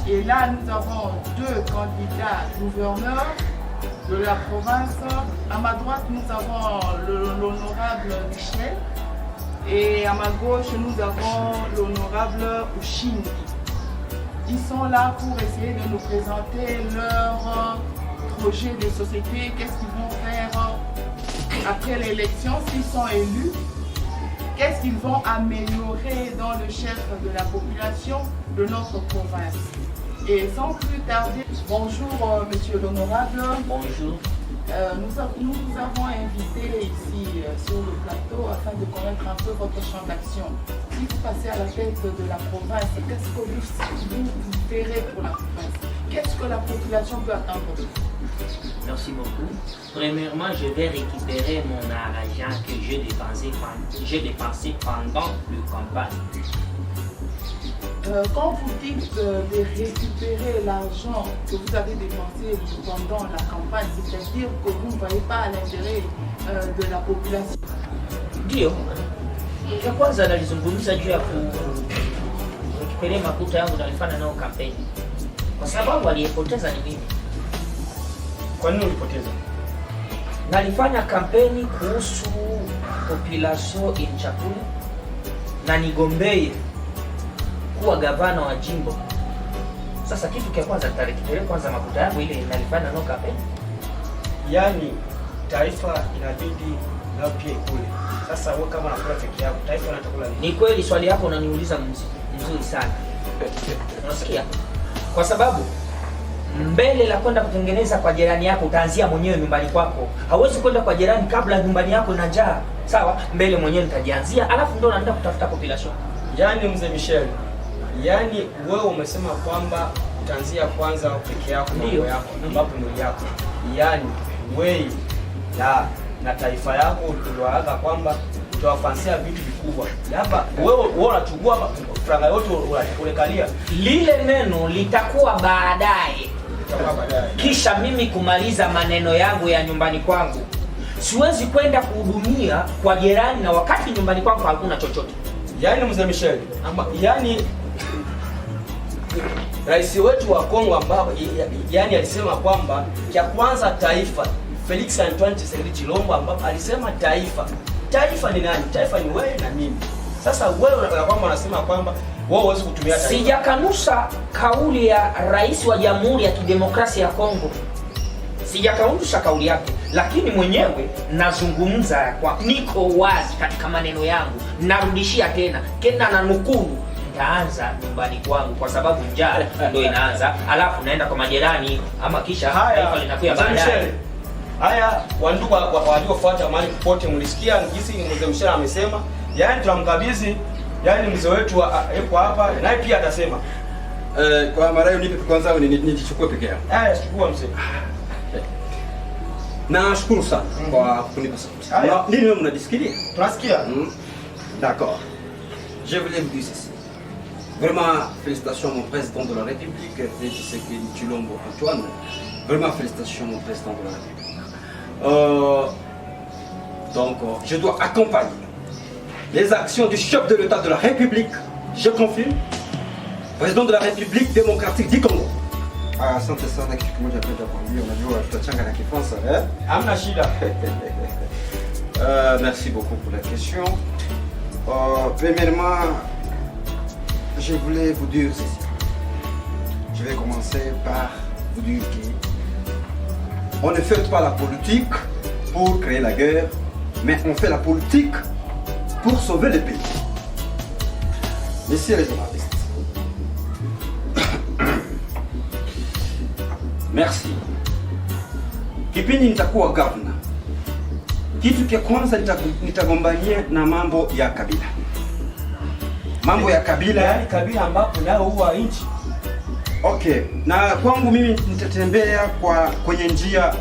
Et là, nous avons deux candidats gouverneurs de la province. À ma droite, nous avons l'honorable Michel. Et à ma gauche, nous avons l'honorable Ushindi. Ils sont là pour essayer de nous présenter leur projet de société, qu'est-ce qu'ils vont faire après l'élection, s'ils sont élus, qu'est-ce qu'ils vont améliorer dans le chef de la population de notre province. Et sans plus tarder, bonjour monsieur l'honorable. Bonjour. Nous vous avons invité ici sur le plateau afin de connaître un peu votre champ d'action. Si vous passez à la tête de la province, qu'est-ce que vous verrez pour la province? Qu'est-ce que la population peut attendre de vous? Merci beaucoup. Premièrement, je vais récupérer mon argent que j'ai dépensé pendant la campagne. Quand vous dites de récupérer l'argent que vous avez dépensé pendant la campagne, c'est-à-dire que vous ne voyez pas l'intérêt de la population. Ndio. Ya kwanza nalizungumza juu ya kurejelea makuta yangu nilifanya nao kampeni. Kwa sababu aliyepoteza ni mimi. Kwa nini ulipoteza? Nalifanya kampeni kuhusu population in chakula na nigombee kuwa gavana wa jimbo. Sasa kitu cha kwanza nitarejelea kwanza makuta yangu ile nalifanya nao kampeni. Yaani taifa inabidi nao pia ikule. Sasa wewe kama unakula peke yako, taifa linatakula nini? Ni kweli swali yako unaniuliza mzuri sana. Unasikia? Kwa sababu mbele la kwenda kutengeneza kwa jirani yako utaanzia mwenyewe nyumbani kwako. Hauwezi kwenda kwa jirani kabla nyumbani yako ina njaa. Sawa? Mbele mwenyewe nitajianzia, alafu ndio naenda kutafuta population. Yaani mzee Michel, yaani wewe umesema kwamba utaanzia kwanza peke yako mambo yako, ambapo ndio yako. Yaani wewe na taifa yako uliwaaga kwamba utawafansia vitu vikubwa. Hapa wewe unachukua franga yote unakalia. Lile neno litakuwa baadaye. Kisha mimi kumaliza maneno yangu ya nyumbani kwangu. Siwezi kwenda kuhudumia kwa jirani na wakati nyumbani kwangu hakuna chochote. Yaani mzee Michel, yaani rais wetu wa Kongo ambao yaani alisema kwamba cha kwanza taifa, Felix Antoine Tshisekedi Tshilombo ambapo alisema taifa. Taifa ni nani? Taifa ni wewe na mimi. Sasa wewe kwamba unasema kwamba wewe huwezi kutumia taifa. Sijakanusha kauli ya rais wa Jamhuri ya Kidemokrasia ya Kongo. Sijakanusha kauli yake, lakini mwenyewe nazungumza kwa niko wazi katika maneno yangu. Narudishia tena na nukuu. Nitaanza nyumbani kwangu kwa sababu njaa ndio inaanza, alafu naenda kwa majirani ama kisha taifa linakuwa baadaye. Haya wandugu waliofuata mahali popote mlisikia jinsi mzee Michel amesema, yaani tunamkabidhi yaani mzee wetu yuko hapa naye pia atasema. Kwa mara hiyo nipe kwanza nichukue peke yangu. Chukua mzee. Nashukuru sana kwa kunipa sauti. Nini wewe mnajisikia? Tunasikia. D'accord. Je voulais vous dire ceci. Vraiment, félicitations mon président de la République, Félix Tshisekedi Tshilombo Antoine. Vraiment, félicitations mon président de la République. Donc, je dois accompagner les actions du chef de l'État de la République. Je confirme. Président de la République démocratique du Congo. Asante sana, kitu kimoja napenda kuambia, unajua tutachanga na Kifaransa Hamna shida. Merci beaucoup pour la question. Premièrement, je voulais vous dire ceci. Je vais commencer par vous dire qu'on ne fait pas la politique pour créer la guerre, mais on fait la politique pour sauver le pays. Messieurs les journalistes. Merci. Kipindi nitakuwa governor, kitu cha kwanza nitagombania na mambo ya kabila. Mambo ya kabila, yani kabila ambapo nao huwa nchi. Okay, na kwangu mimi nitatembea kwenye njia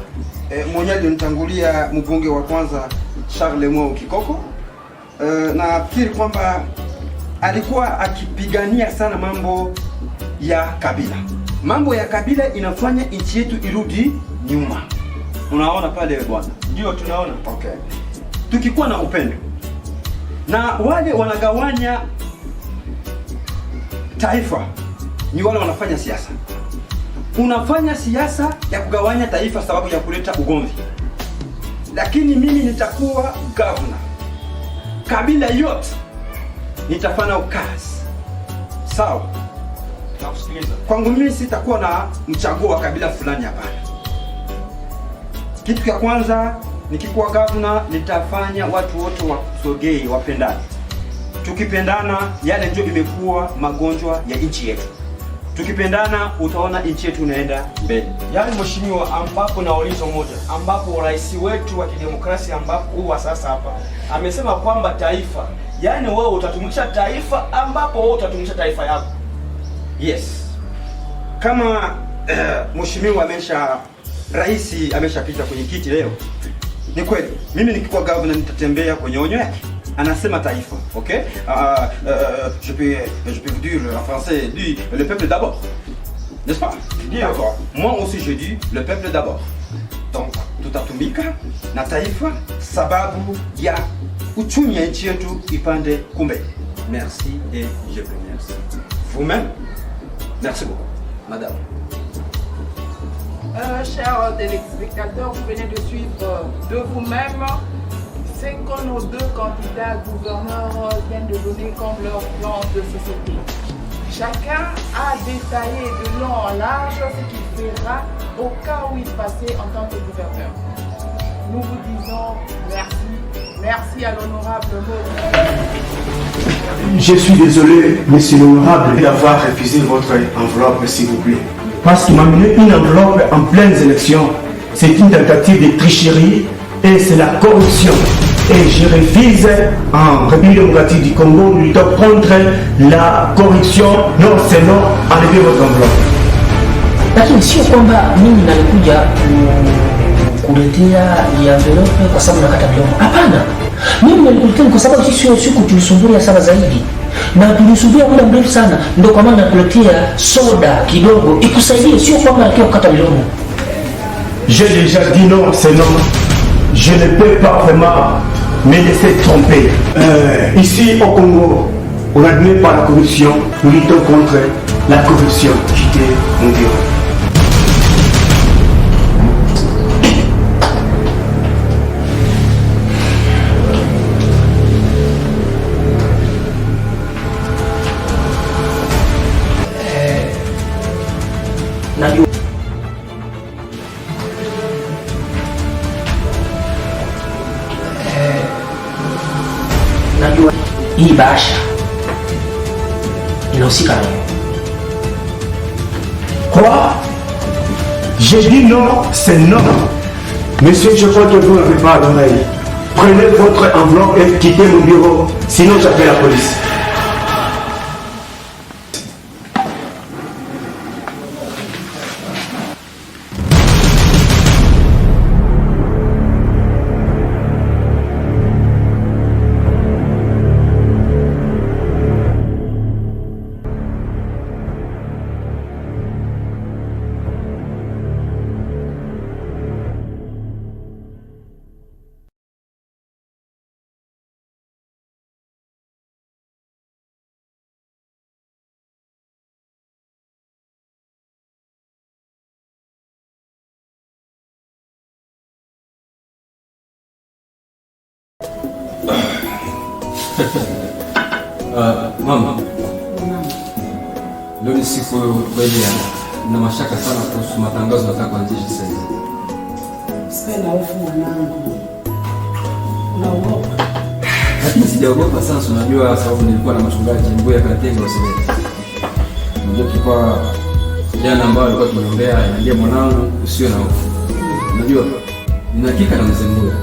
mwenyewe alinitangulia mbunge wa kwanza Charles Mwao Kikoko. Nafikiri kwamba alikuwa akipigania sana mambo ya kabila. Mambo ya kabila inafanya nchi yetu irudi nyuma. Unaona pale bwana? Ndio tunaona. Okay. Tukikuwa na upendo na wale wanagawanya taifa ni wale wanafanya siasa. Unafanya siasa ya kugawanya taifa sababu ya kuleta ugomvi. Lakini mimi nitakuwa governor. Kabila yote nitafanya kazi. Sawa? Nakusikiliza. Kwangu mimi sitakuwa na mchaguo wa kabila fulani hapana. Kitu cha kwanza nikikuwa governor nitafanya watu wote wasogee, wapendane. Tukipendana yale ndio imekuwa magonjwa ya nchi yetu. Tukipendana utaona nchi yetu inaenda mbele. Yaani mheshimiwa, ambapo na ulizo moja, ambapo rais wetu wa kidemokrasia ambapo huwa sasa hapa amesema kwamba taifa, yaani wewe utatumisha taifa ambapo wewe utatumisha taifa yako. Yes. Kama mheshimiwa rais ameshapita kwenye kiti leo. Ni kweli. Mimi nikikuwa governor nitatembea kwenye onyo yake. Anasema taifa, okay? Je peux vous dire en français, dit le peuple d'abord. N'est-ce pas? D'accord. Moi aussi je dis le peuple d'abord. Donc tutatumika na taifa sababu ya uchumi ya nchi yetu ipande kumbe. Merci et je vous remercie. Vous-même, merci beaucoup, madame. Chers téléspectateurs, vous venez de suivre de vous-même ce que nos deux candidats gouverneurs viennent de donner comme leur plan de société. Chacun a détaillé de long en large ce qu'il fera au cas où il passait en tant que gouverneur. Nous vous disons merci. Merci à l'honorable Maud. Je suis désolé, monsieur l'honorable, d'avoir refusé votre enveloppe, s'il vous plaît. Parce qu'il m'a amené une enveloppe en pleines élections. C'est une tentative de tricherie et c'est la corruption. Et je refuse en République démocratique du Congo de lutter contre la corruption. Non, c'est non, enlevez votre enveloppe. Lakini sio kwamba mimi nalikuja kuletea envelope kwa sababu nakata mdomo. Hapana. Mimi nalikuletea kwa sababu sisi siku tulisumbulia sana zaidi. Na tulisubia muda mrefu sana, ndio kwa maana nakuletea soda kidogo ikusaidie, sio kwamba nataka kukata mdomo. J'ai déjà dit non, c'est non. Je ne peux pas vraiment me laisser tromper. Ici au Congo, on n'admet pas la corruption, nous luttons contre la corruption. Quittez mon bureau. Najua hii bahasha inahusika na Quoi? J'ai dit non, c'est non. Monsieur, je crois que vous n'avez pas l'oreille. Prenez votre enveloppe et quittez mon bureau, sinon j'appelle la police. Mama, leo ni siku kweli na mashaka sana kuhusu matangazo nataka kuanzisha sasa hivi. Sasa na hofu mwanangu. Unaogopa? Lakini sijaogopa sasa, unajua sababu nilikuwa na mchungaji Mbuya Katenga wasema. Unajua kwa jana ambao alikuwa tumeombea, anambia mwanangu usiwe na hofu. Unajua nina hakika na mzee Mbuya.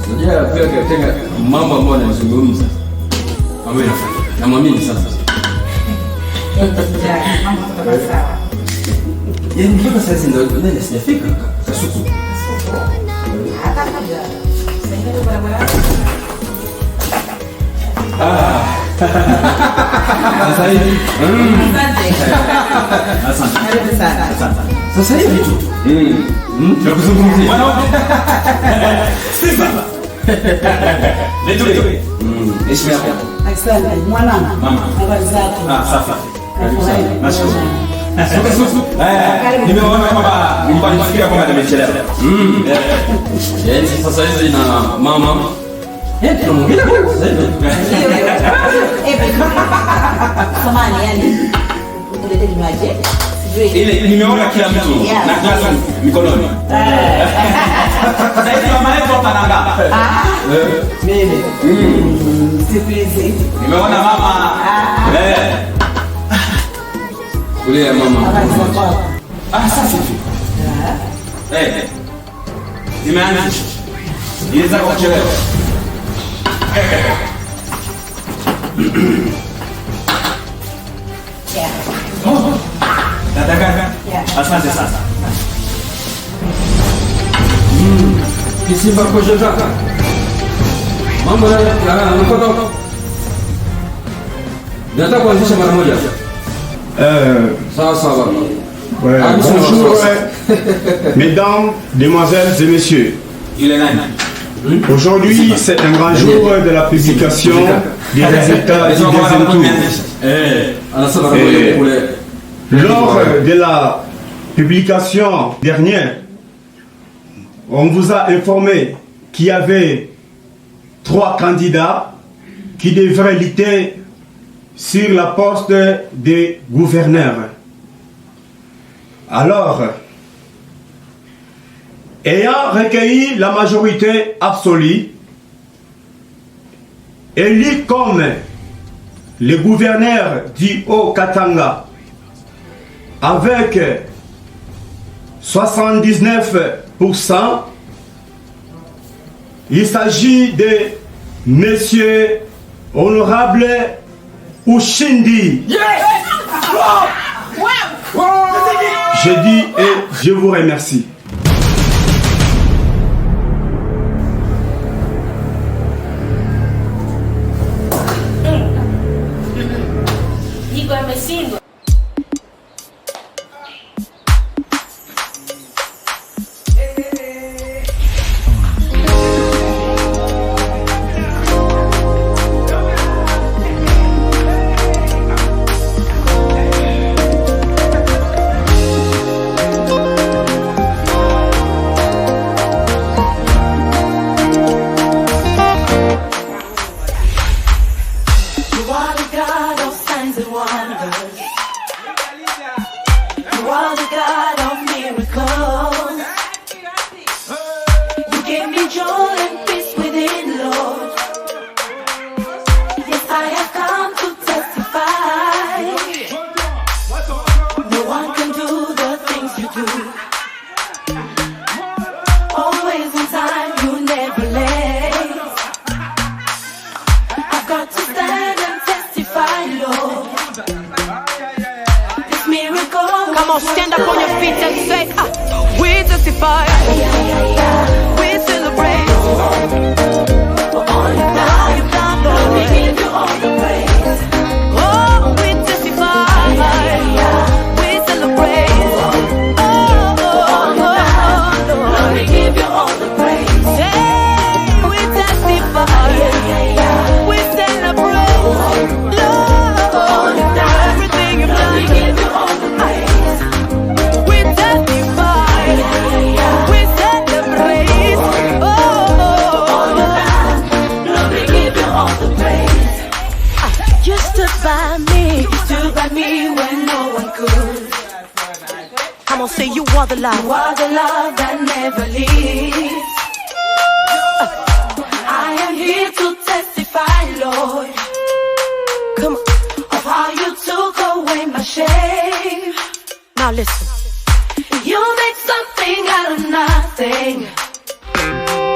Unajua pia Katenga mambo ambayo anazungumza. Amina. Namwamini sasa. Yaani mpaka sasa ndio nene sijafika Kasuku. Hata kabla. Sasa barabara. Sasa hivi. Asante sana. Asante. Sasa hivi tu. Tunakuzungumzia. Sasa. Letu. Heshima yako. Asante mwanangu. Mama. Habari zako? Safi. Karibu sana. Nashukuru. Nimeona kwamba nilikuwa nifikiria kwamba nimechelewa. Yaani sasa hizi na mama. Tunamwongea kwa sasa hivi. Samani yani. Ulete kinywaji. Ile nimeona kila mtu na glasi mikononi. Sasa hivi mama yetu hapa nanga. Mimi. Surprise. Nimeona mama. Kulia mama. Sasa tu. Nimeanza. Niweza kuchelewa. Nataka. Asante sasa. Kisimba kwa shaka. Mambo yanakwenda. Nataka kuanzisha mara moja. Sawa. Bonjour, mesdames, demoiselles et messieurs. Aujourd'hui, c'est un grand jour de la publication des résultats du deuxième tour. Lors de la publication dernière, on vous a informé qu'il y avait 3 candidats qui devraient lutter sur la poste de gouverneur. Alors, ayant recueilli la majorité absolue, élu comme le gouverneur du Haut-Katanga avec 79%, il s'agit de Monsieur Honorable Ushindi. Je dis et je vous remercie. Igor ameshindwa. Come on, stand up on your feet and say, we testify, we celebrate. All you've done, Lord, we give you all the praise. Oh, we testify, we celebrate. All you've done, Lord, we give you all the praise. We testify, we celebrate. Lord, everything you've done, we give you all the praise. We testify, we celebrate. I'm gonna say you are the love. You are the love that never leaves. I am here to testify, Lord. Come on. Of how you took away my shame. Now listen. You make something out of nothing.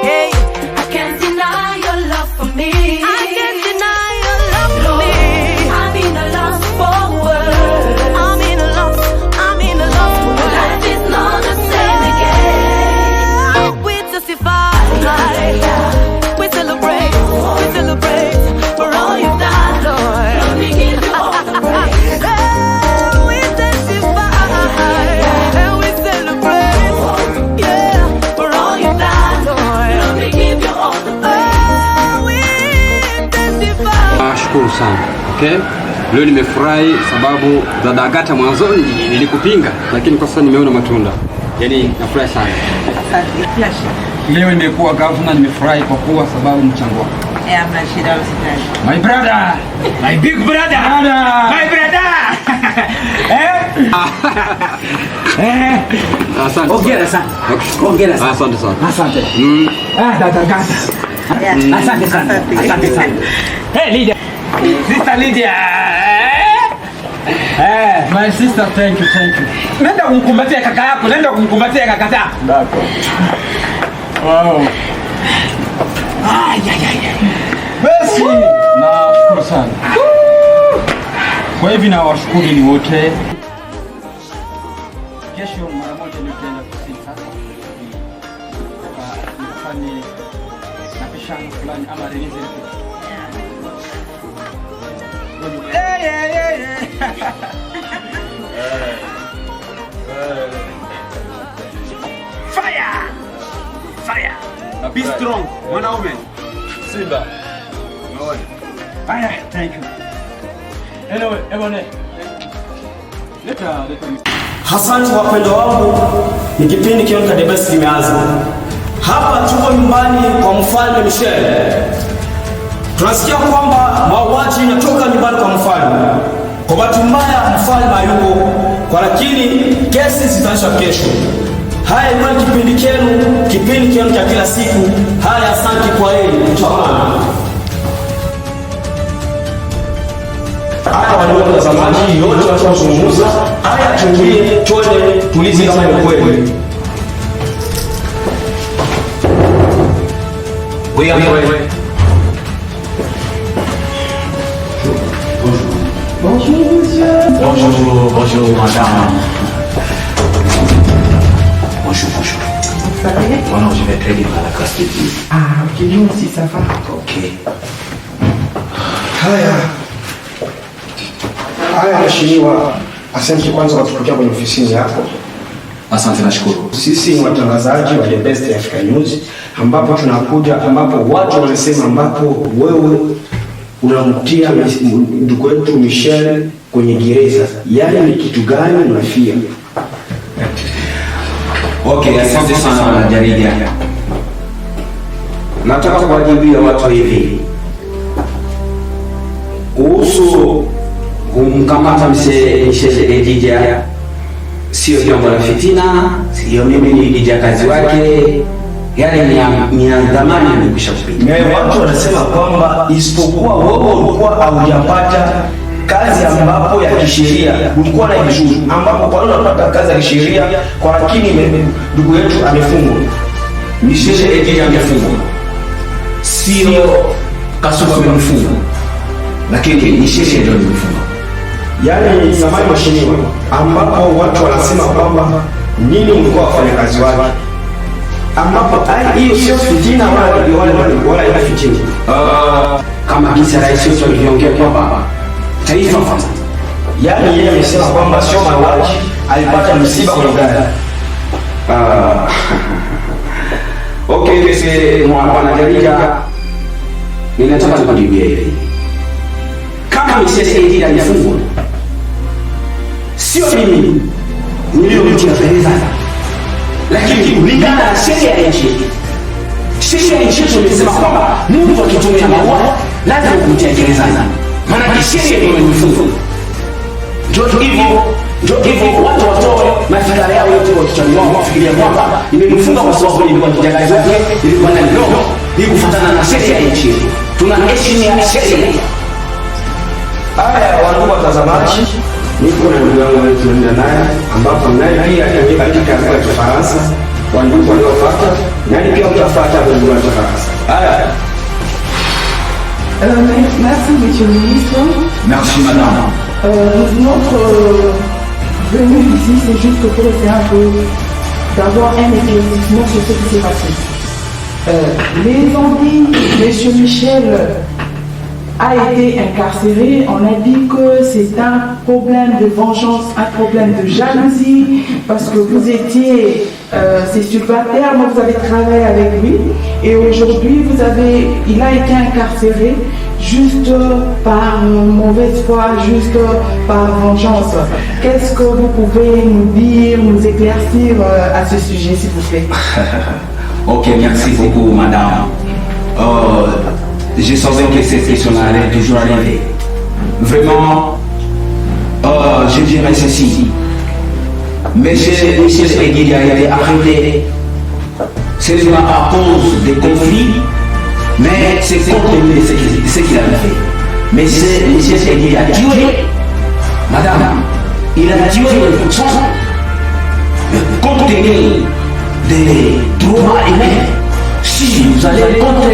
Hey, I can't deny your love for me. I can't deny your love for me. I'm in a lost for words. I'm in a lost for words. Life is not the same again. We testify. We celebrate for all you've done, Lord. Let me give you all the praise. We testify and we celebrate, yeah, for all you've done, Lord. Let me give you all the praise. We testify. Nashukuru sana. Okay? Leo nimefurahi sababu dada Agata mwanzoni nilikupinga, lakini kwa sasa nimeona matunda. Yaani nafurahi sana. Leo nimekuwa governor, nimefurahi kwa kuwa sababu mchango wako. My brother, my big brother, my brother. Asante. Ongera sana. Ongera sana. Asante sana. Asante. Dada Agata. Asante sana. Asante sana. Hey Lydia. Sister Lydia. My sister, thank you. Nenda kumkumbatia kaka yako, nenda kumkumbatia kaka zako. D'accord. Wow. Basi nashukuru sana. Kwa hivyo na washukuru ni wote. Kesho mara moja nitaenda kusini sasa. Nifanye napishano fulani ama release. Fire. Be strong, mwanaume. Simba. Fire, thank you. Anyway, everyone. Leta. Asante wapendwa wangu, ni kipindi Kionka The Best kimeanza. Hapa tuko nyumbani kwa Mfalme Michel. Tunasikia kwamba mauaji yanatoka nyumbani kwa mfalme. Kwa bahati mbaya mfalme hayupo, kwa lakini kesi zitaanza kesho. Haya ni kipindi chenu cha kila siku. Haya, asante kwa heri. Tutaonana. Haya wale watazamaji wote wanaozungumza, haya tulie, tulize kama ni kweli. Wewe Bonjour madame. Bonjour. Non, je vais très bien à la classe de vie. Ah, ok, nous aussi ça va. Ok. Haya mheshimiwa, asante kwanza kwa kutokea kwenye ofisi yako. Asante, nashukuru. Sisi ni watangazaji wa The Best Africa News, ambapo tunakuja ambapo watu wanasema ambapo wewe unamtia ndugu wetu Michel kwenye gereza. Yaani ni kitu gani unafia? Okay, asante sana wanajarida. Nataka kuwajibia watu hivi. Kuhusu kumkamata Michel Edija, sio jambo la fitina, sio mimi ni Edija kazi wake. Yale ni dhamani nimekwisha kupita. Watu wanasema kwamba isipokuwa wewe ulikuwa haujapata kazi ambapo ya kisheria, ulikuwa na vizuri ambapo kwa nini unapata kazi ya kisheria kwa lakini ndugu yetu amefungwa. Michel Edija amefungwa. Sio Kasuku amefungwa. Lakini Michel ndio amefungwa. Yaani samani mheshimiwa, ambapo watu wanasema kwamba nini ulikuwa wafanya kazi wake, ambapo hiyo sio fitina wala ina fitina. Kama kisa rais wetu aliongea kwamba taifa kwanza. Yaani yeye amesema kwamba sio mauaji, alipata msiba kwenye gari. Okay, kesi mwana jarida ninataka tukujibie hivi. Kama Michel Edija alifungwa, sio mimi niliyomtia gereza, lakini kulingana na sheria ya nchi yetu. Sheria ya nchi yetu imesema kwamba mtu akitumia maua lazima kumtia gerezani. Maana sheria ndio imefunga. Ndio hivyo watu watoe mafikira yao wote kwa kichwani wao kufikiria kwamba imemfunga kwa sababu ilikuwa kijakazi wake, ilikuwa na ndogo, ili kufuatana na sheria ya nchi. Tunaheshimia sheria. Haya, wandugu watazamaji, niko na ndugu yangu tunaenda naye ambapo naye pia ataingia katika lugha ya Kifaransa. Wandugu wanaofuata nani pia mtafuata kwa lugha ya Kifaransa. Haya. Merci, monsieur le ministre. Merci, madame. Notre venue ici, c'est juste pour essayer un peu d'avoir un éclaircissement sur ce qui s'est passé. Les Antilles, monsieur Michel a été incarcéré. On a dit que c'est un problème de vengeance, un problème de jalousie, parce que vous étiez ses subalternes, vous avez travaillé avec lui, et aujourd'hui il a été incarcéré juste par mauvaise foi, juste par vengeance. Qu'est-ce que vous pouvez nous dire, nous éclaircir à ce sujet, s'il vous plaît? Ok, merci beaucoup, madame. Je savais que cette question allait toujours arriver. Vraiment, je dirais ceci. Monsieur Seguiri a été arrêté, c'est pas à cause des conflits, mais c'est compte tenu de ce qu'il avait fait. Mais monsieur Seguiri a tué, madame, il a tué le sang, compte tenu des droits humains. Si vous allez contre,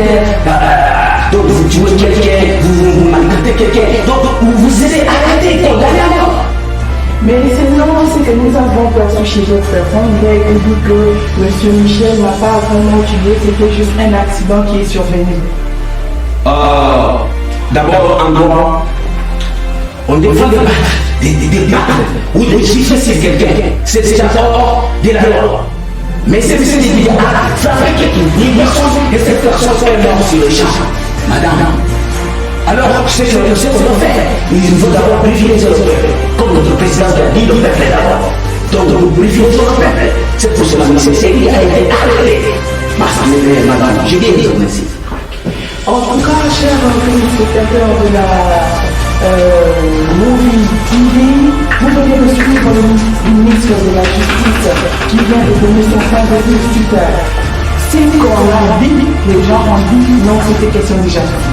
donc vous tuez quelqu'un, vous maltraitez quelqu'un, donc vous allez arrêter, condamner encore. Mais c'est non, c'est que nous avons perçu chez d'autres personnes, il a été dit que M. Michel n'a pas vraiment tué, c'était juste un accident qui est survenu. D'abord, en droit, on défend des battre ou de juger sur quelqu'un, c'est déjà hors de la loi. Mais c'est ce qui a fabriqué une personne et cette personne est morte sur le champ. Madame, alors c'est ce qu'on doit faire. Il faut d'abord privilégier le peuple. Comme notre président a dit, le peuple d'abord. Donc nous privilégions le peuple. C'est pour cela que M. Seguiri a été arrêté. Madame, je viens dire merci. En tout cas, chers téléspectateurs de la Movie TV, vous venez de suivre le ministre de la Justice qui vient de donner son point de vue super. C'est qu'on a dit, les gens ont dit non, c'était question de jalousie.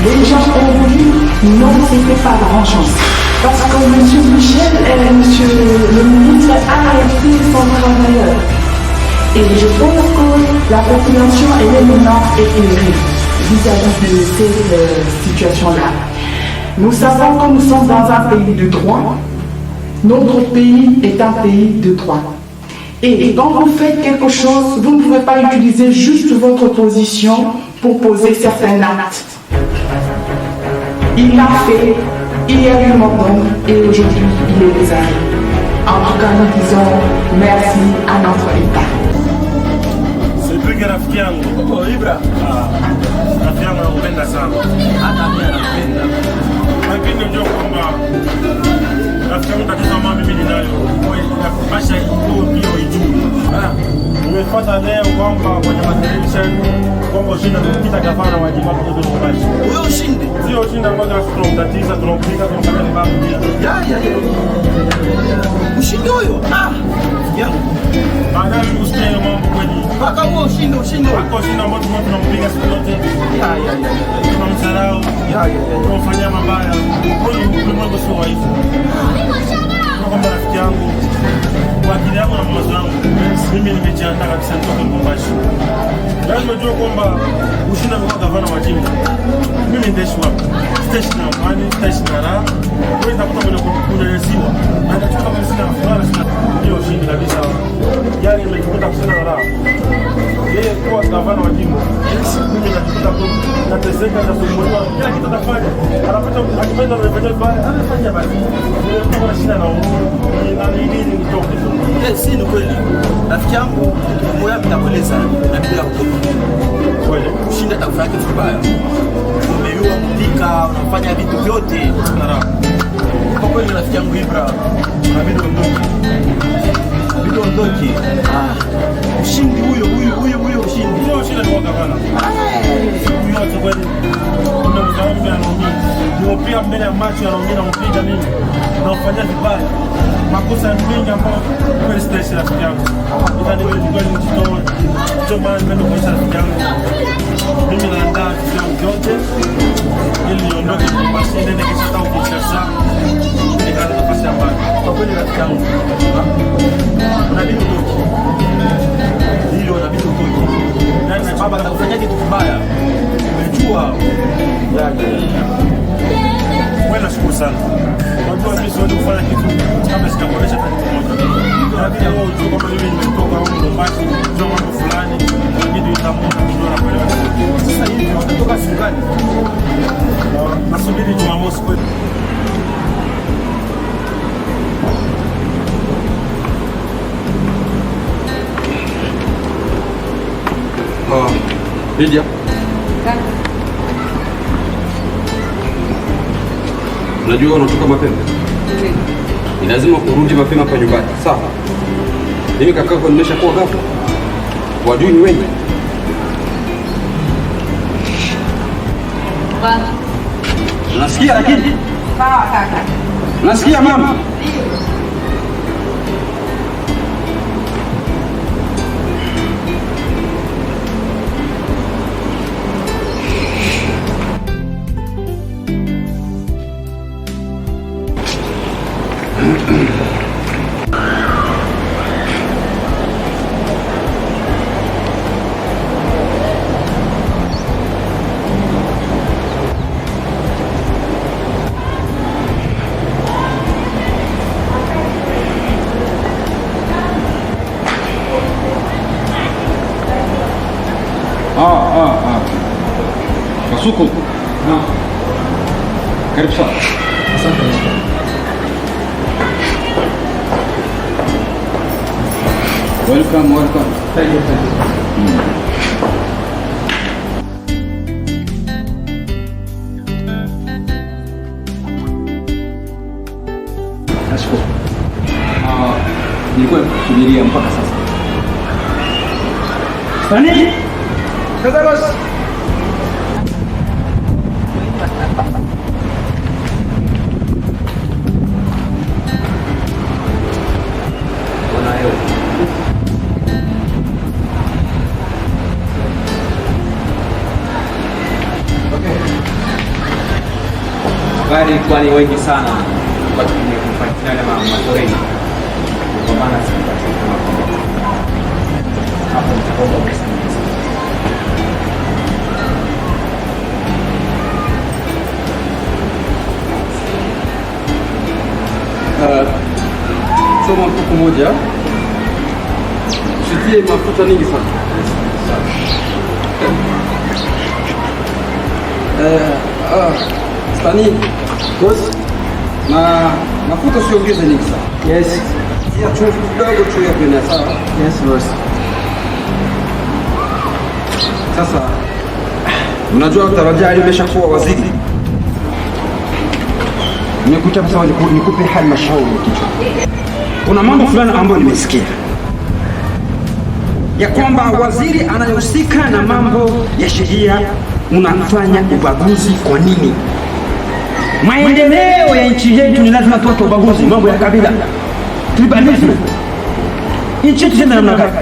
Les gens ont dit non, c'était pas grand-chose. Parce que M. Michel et M. le ministre a arrêté son travailleur. Et je pense que la population est maintenant éclairée vis-à-vis de cette situation-là. Nous savons que nous sommes dans un pays de droit. Notre pays est un pays de droit. Et quand vous faites quelque chose, vous ne pouvez pas utiliser juste votre position pour poser certains actes. Il l'a fait, il y a eu longtemps et aujourd'hui il est désarmé. En tout cas, nous disons merci à notre État. C'est plus que rafiki yangu. Oh, Ibra. Rafiki yangu nakupenda sana. Hata mimi nakupenda. Lakini unajua kwamba rafiki yangu tatizo ambalo mimi ninayo ya kupasha hiyo pia ijuu. Nimefuata leo kwamba kwenye television kwamba ushinda kupita gavana wa jimbo la Lubumbashi. Wewe ushinde. Sio ushinda kwanza tunamtatiza, tunampiga, tunamfanya ni babu bila. Ushinde huyo. Yangu. Baada usikie mambo kweli. Paka huo ushinde. Paka ushinde ambao tunampiga siku zote. Tunamsarau. Tunamfanyia mabaya. Kweli ulimwengu sio waifu. Kwamba rafiki yangu kwa akili yangu na mawazo yangu mimi nimejiandaa kabisa kutoka Lubumbashi. Lazima ujue kwamba ushinda kwa gavana wa jimbo. Mimi ndaishi wapi? Sitaishi na amani, sitaishi na raha. Wewe utakuta mwenye kunyanyasiwa. Anachukua kama sina furaha sana. Hiyo ushindi kabisa. Yaani nimekuta kusina raha. Yeye kwa gavana wa jimbo. Mimi najikuta nateseka na kusumbuliwa. Kila kitu nafanya. Anapata akipenda anafanya baya. Anafanya basi. Ndio shida na si ni kweli. Rafiki yangu moyo wangu nakueleza na bila kutoka. Kweli ushinda takufanya kitu kibaya. Umeiua kupika, unafanya vitu vyote. Kwa kweli rafiki yangu Ibra, inabidi uondoke. Inabidi uondoke. Ushindi huyo ushindi. Sio ushindi kwa gavana. Siku yote kweli. Kuna mzao anaumia. Niopia mbele ya macho anaumia na mpiga mimi. Na ufanya vibaya. makosa mengi ambayo kweli sitaishi rafiki yangu. Ila nimejitoa ndio maana nimekuisha rafiki yangu. Mimi naandaa vitu vyote ili niondoke basi nende kisha tao Kinshasa. Nikaanza nafasi ya mbali. Kwa kweli rafiki yangu. Unabidi utoke. Ndio unabidi utoke. Na baba atakufanyia kitu kibaya. Umejua. Wewe nashukuru sana. Unajua mimi siwezi kufanya kitu kama sitakuonesha kitu kimoja. Lakini wewe unajua kwamba mimi nimetoka huko Mombasa, ndio mambo fulani, inabidi utamuona kujua na kuelewa. Sasa hivi watatoka siku gani? Nasubiri Jumamosi kweli. Lydia. Unajua unatoka mapema. Ni lazima kurudi mapema kwa nyumbani. Sawa. Mimi kakako nimeshakuwa ghafla. Wajui ni wengi. Unasikia lakini? Sawa kaka. Unasikia mama? Kasuku. Karibu sana. Asante. Welcome. Thank you. Nashukuru. Nilikuwa nakusubiria mpaka sasa. Nani? Kaza boss. Gari kwani wengi sana kwa kufuatilia mazoezi. Kwa maana sipati kama hapo mtakoba kusimama. Soma mfuko moja. Usitie mafuta nyingi sana. Stani, boss, na mafuta usiongeze nyingi sana. Yes. Tia chumvi kidogo tu ya kwenye sawa. Yes, boss. Sasa unajua Tarajali umeshakuwa waziri. Nimekuja kwa sababu nikupe halmashauri kichwa. Kuna mambo fulani ambayo nimesikia ya kwamba waziri anayehusika na mambo ya sheria unafanya ubaguzi. Kwa nini? Maendeleo ya nchi yetu ni lazima tuache ubaguzi, mambo ya kabila, tribalism. Nchi yetu tena namna gani?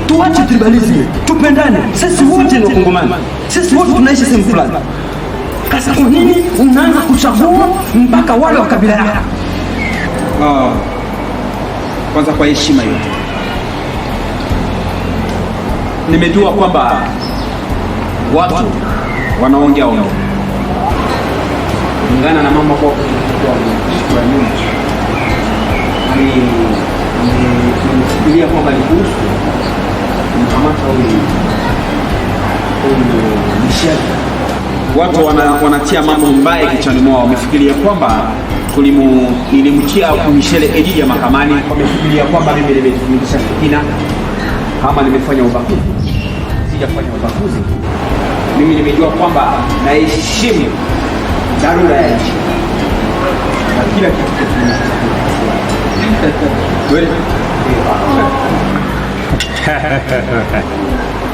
Tuache tribalism, tupendane. Sisi wote ni Wakongomani, sisi wote tunaishi sehemu fulani. Sasa kwa nini unaanza kuchagua mpaka wale wa kabila yako? Kwanza kwa heshima yote, nimejua kwamba watu wanaongea kulingana na mambo kwa nyuma. Nimefikiria kwamba ni kuhusu mkamata huyu Michel. Watu wanatia mambo mbaya kichwani mwao, wamefikiria kwamba nilimtia Michel Edija mahakamani, wamefikiria kwamba mimi nimefundisha fitina kama nimefanya ubaguzi. Sijafanya ubaguzi. Mimi nimejua kwamba naheshimu dharura ya nchi na kila kitu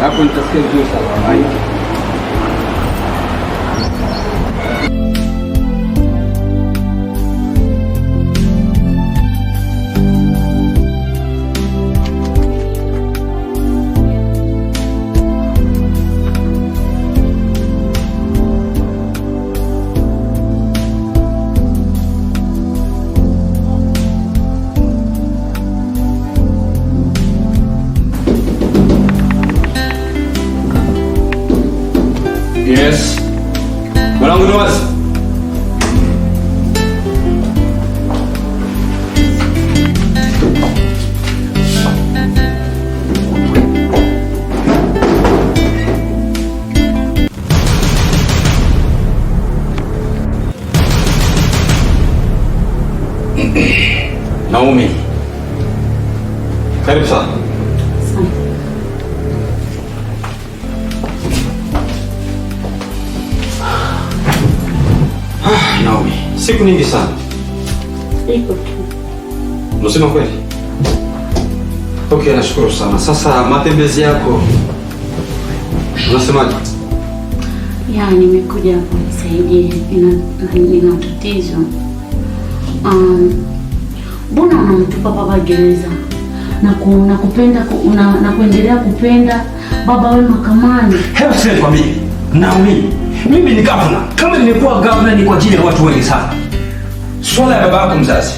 hapo nitasikia vizuri sana. Yes. Mwanangu ni wazi. Naomi. Karibu sana. Naomi, siku nyingi sana. Iko tu. Unasema kweli? Okay, nashukuru sana. Sasa matembezi yako unasemaje? Ya, nimekuja kunisaidie. Nina tatizo. Mbona unamtupa baba gereza na kupenda na kuendelea kupenda baba wewe mahakamani? Hebu sasa nikwambie, Naomi, mimi ni gavana. Kama nimekuwa gavana ni kwa ajili ya watu wengi sana. Swala ya baba yako mzazi,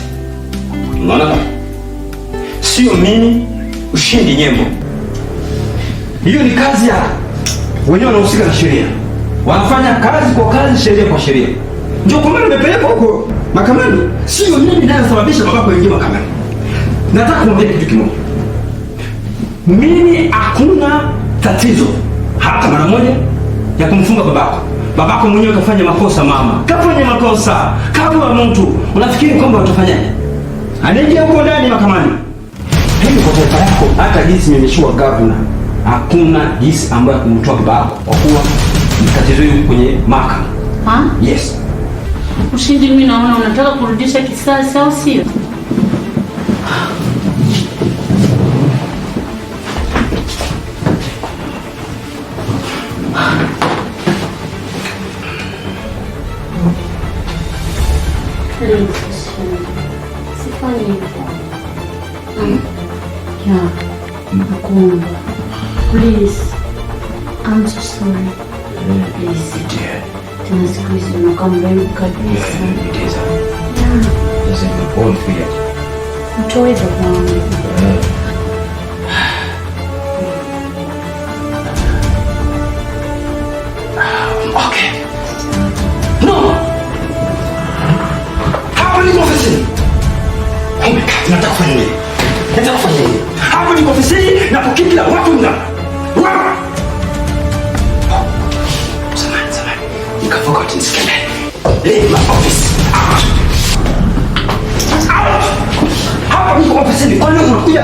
unaona, sio mimi ushindi nyembo. Hiyo ni kazi ya wenyewe wanahusika na sheria, wanafanya kazi kwa kazi, sheria kwa sheria. Ndio kwa maana nimepeleka huko mahakamani. Sio mimi ninayesababisha babako aingie mahakamani. Nataka kuambia kitu kimoja. Mimi hakuna tatizo hata mara moja ya kumfunga babako. Babako mwenyewe kafanya makosa mama. Kafanya makosa. Kama mtu unafikiri kwamba utafanyaje? Anaingia huko ndani mahakamani. Hebu kwa taifa yako, hata jinsi nimeshua governor, hakuna jinsi ambayo kumtoa babako kwa kuwa tatizo hili kwenye mahakama. Ha? Yes. Ushindi, mimi naona unataka kurudisha kisasi au sio? Sifanyi hivyo. Ya, nakuomba. Please. I'm so sorry. Please. Tena siku hizi unakaa mrembo kabisa. Mtoe babangu. Okay. No. Hapa ni ofisini. Oh my God, nataka kufanya nini? Nataka kufanya nini? Hapa ni ofisini na kukila watu ndani. Wow. Samahani. Nikavuka nisikende. Leave my office. Out. Out. Hapa ni ofisini. Kwa nini unakuja?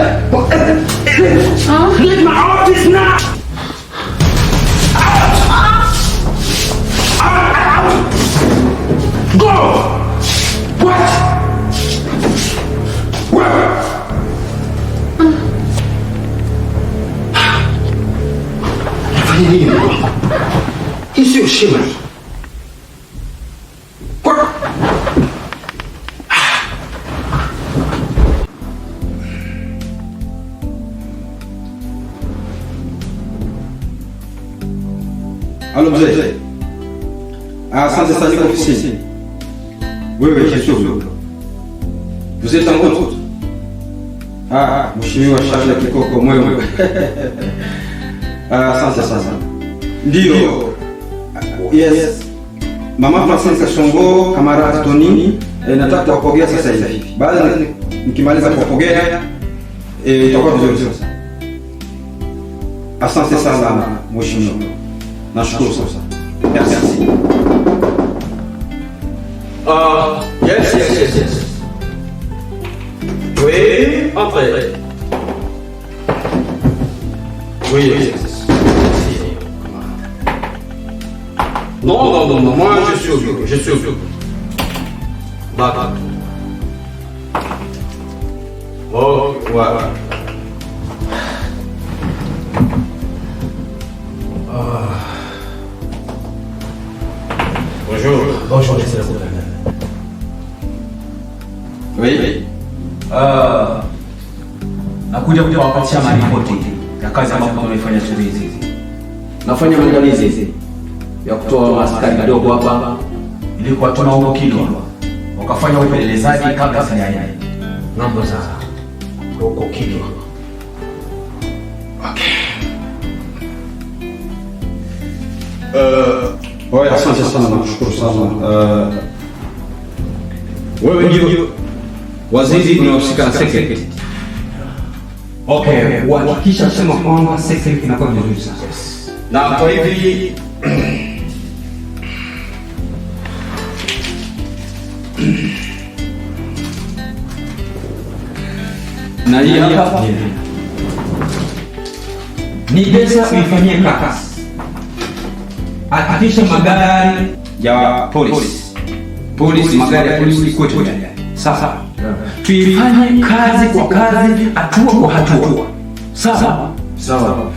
Leave my office now. Go! What? Where? Nafanya nini mwanangu? Hii sio heshima hii. Halo mzee. Asante sana niko ofisini. Wewe Yesu. Vous êtes en route? Mheshimiwa Charles Kikoko Mwemwe. Asante sana. Ndio. Yes. Mama Francine Kashongo, Kamara Tony, nataka kuwapokea sasa hivi. Baada nikimaliza kuwapokea itakuwa vizuri sasa. Asante sana mheshimiwa. Nashukuru sana. Merci. Yes. Oui, entrez. Oui, yes. Non, moi je suis au bureau. D'accord. Oh, voilà. Bonjour, c'est Oui. Nakuja kuwapatia maripoti ya kazi ambayo tunaifanya siku hizi. Nafanya maandalizi ya kutoa askari kidogo hapa ili kuwatuma huko Kilwa wakafanya upelelezaji kabla sijaenda ng'ambo za huko Kilwa. Okay. Oya, asante sana, nakushukuru sana. Wewe ndio waziri unahusika na security. Okay, uhakikisha sema kwamba security inakuwa vizuri sana. Na kwa hivi na hii hapa ni pesa uifanyie kazi. Hakikisha magari ya polisi, magari ya polisi kote ndani. Sasa tuifanye kazi kwa kazi, hatua kwa hatua. Sawa? Sawa.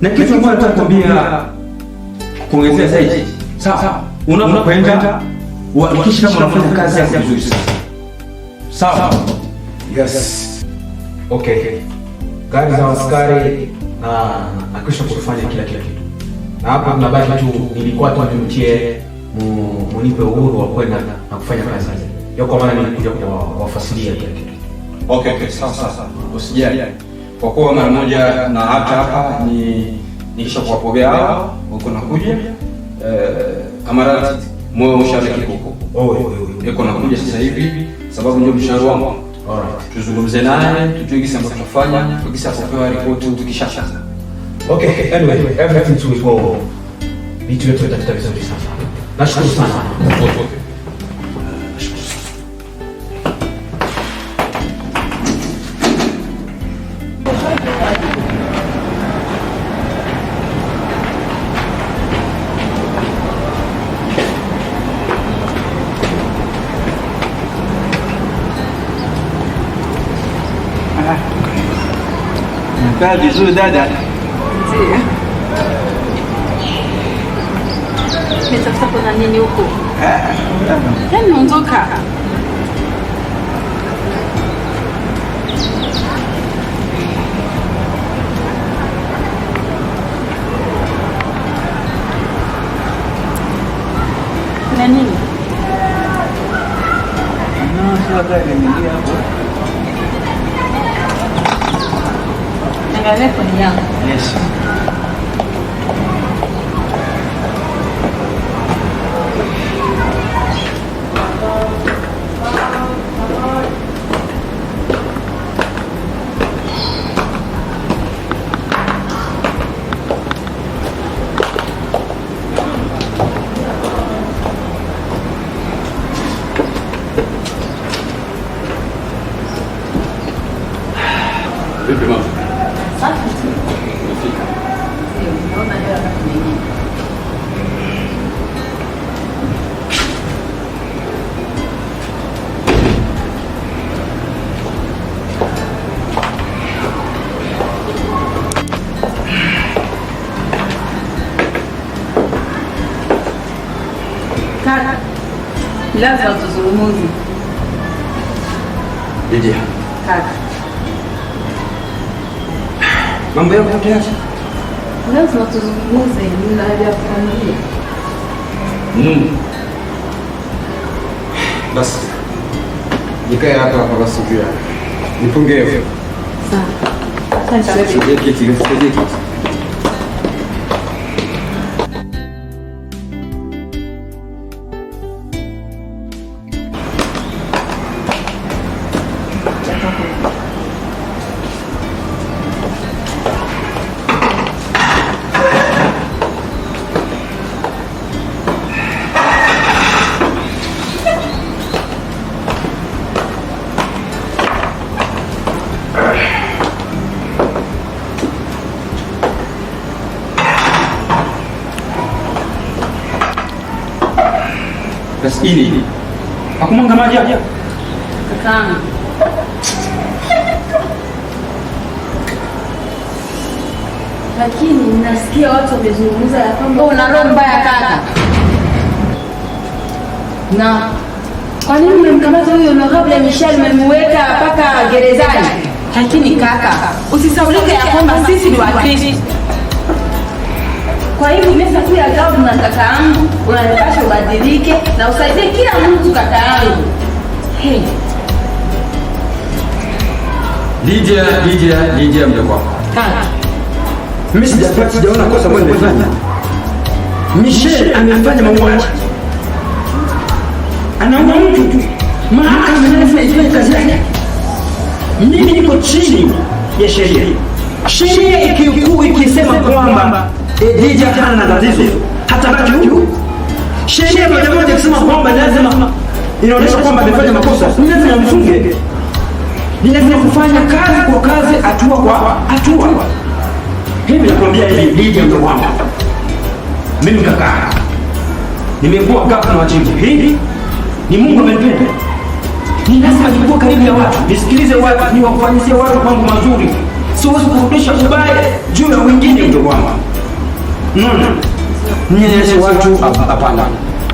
Na kitu ambacho nataka kuambia kuongezea zaidi. Sawa? Unapokwenda uhakikishe kama unafanya kazi yako vizuri sana. Sawa? Yes. Okay. Gari za askari na hakikisha kufanya kila kitu. Na hapa tunabaki tu, nilikuwa tu nimtie munipe uhuru wa kwenda na kufanya kazi. Hiyo kwa maana nilikuja kuwafasilia kila kitu. Okay, sawa. Usijali. Kwa kuwa mara moja na hapa nishakuwapokea hao huko nakuja. Kamarad moyo mshariki huko. Niko nakuja sasa hivi sababu ndio mshahara wangu. Alright. Tuzungumze naye, tujue kisa ambacho tutafanya, tukisha kupewa ripoti tukishasha. Okay, anyway, everything will go. Vitu vyote vitapita vizuri sana. Nashukuru sana. Kaa vizuri dada. Ndio. Umetafuta kuna nini huko? Yaani ondoka. Kuna nini? Sasa gari imeingia hapo. Angalia kwenye yangu. Yes. Vipi mama? Kaka, lazima tuzungumze. Lydia. Kaka, Mambo yako yote haya. lazima tuzungumze, nina haja ya familia. Basi. Nikae hapa basi pia. Nipongeze. Sawa. Asante. Sije kiti. Basi ini. Aku mau maji aja. Kakaangu. Lakini nasikia watu wamezungumza ya kwamba una roho mbaya kaka. Na kwa nini mmemkamata huyo Honorable Michel mmemweka mpaka gerezani? Lakini kaka, usisaulike ya kwamba sisi ni Wakristo. Kwa hivyo mimi sasa ya gabu na kaka yangu, unanipasha ubadilike na usaidie kila mtu kaka yangu. Hey. Lydia mdogo wako. Kaka. Mimi sijaona kosa ambalo nimefanya. Michelle amefanya mauaji, anaua mtu tu, mahakama lazima ifanye kazi yake. Mimi niko chini ya sheria. Sheria ikikuu ikisema kwamba Edija hana na tatizo, hata baki huyu. Sheria moja ikisema kwamba lazima inaonyesha kwamba amefanya makosa, ni lazima mfunge. Ni lazima kufanya kazi kwa kazi, hatua kwa hatua. Hivi nakwambia hivi, Edija ndio wangu. Mimi kaka, nimekuwa gavana wa jimbo hili, ni Mungu amenipenda. Ni lazima nikuwa karibu ya watu, nisikilize watu, niwafanyie watu mambo mazuri. Siwezi kurudisha ubaya juu ya wengine ndio wangu. Ninyanyase watu hapana.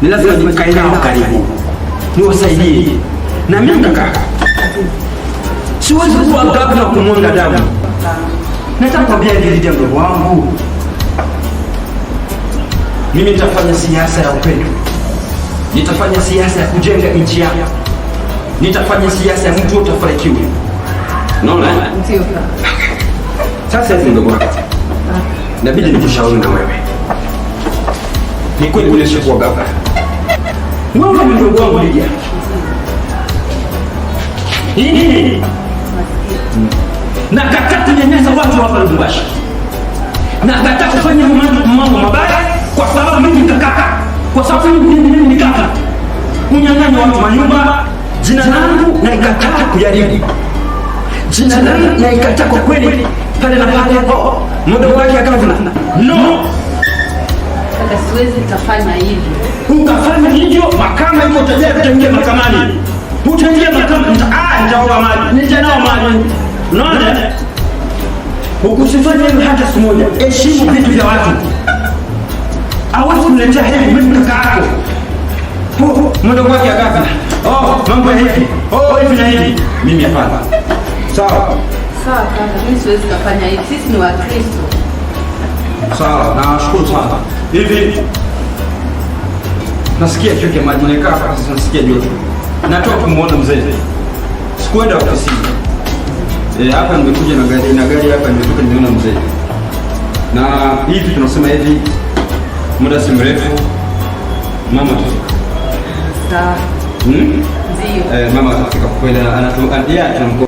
Ni lazima nikae nao karibu, niwasaidie. Na mimi kaka, siwezi kuwa gavana kumwanga damu. Nataka kuambia hili jambo wangu. Mimi nitafanya siasa ya upendo. Nitafanya siasa ya kujenga nchi yangu. Nitafanya siasa ya mtu utafanikiwa. Unaona? Ndio kaka. Sasa hivi ndio bwana. Inabidi nikushauri na wewe. Ni kweli unaisha kuwa gavana. Wewe ni ndugu wangu Lydia. Hii. Na kataa kunyanyasa watu hapa Lubumbashi. Na kataa kufanya mambo mabaya kwa sababu mimi ni kaka. Kwa sababu mimi ni kaka. Kunyang'anya watu manyumba, jina langu na ikataa kujaribu. Jina langu na ikataa kwa kweli pale na pale muda wake akavuna. No. Kaka, siwezi kufanya hivi. Ukafanya hivyo, mahakama iko tayari kuingia mahakamani. Utaingia mahakamani, nitaoa mali. Nitanao mali. Unaona? Ukusifanya hivyo hata siku moja. Heshimu vitu vya watu. Hawezi kuletea hivi mimi kaka yako. Muda wake akavuna. Mambo hivi. Hivi na hivi. Mimi hapana. Sawa. Sawa kaka, mimi siwezi kufanya hivi. Sisi ni Wakristo. Sawa, nashukuru sana. Hivi nasikia choke maji nikaa hapa, sasa nasikia joto. Natoka kumuona mzee. Sikuenda ofisini. Hapa nimekuja na gari hapa, nimetoka nimeona mzee. Na hivi tunasema hivi, muda si mrefu mama atafika. Sawa. Ndio. Mama atafika kwa kweli, tunamko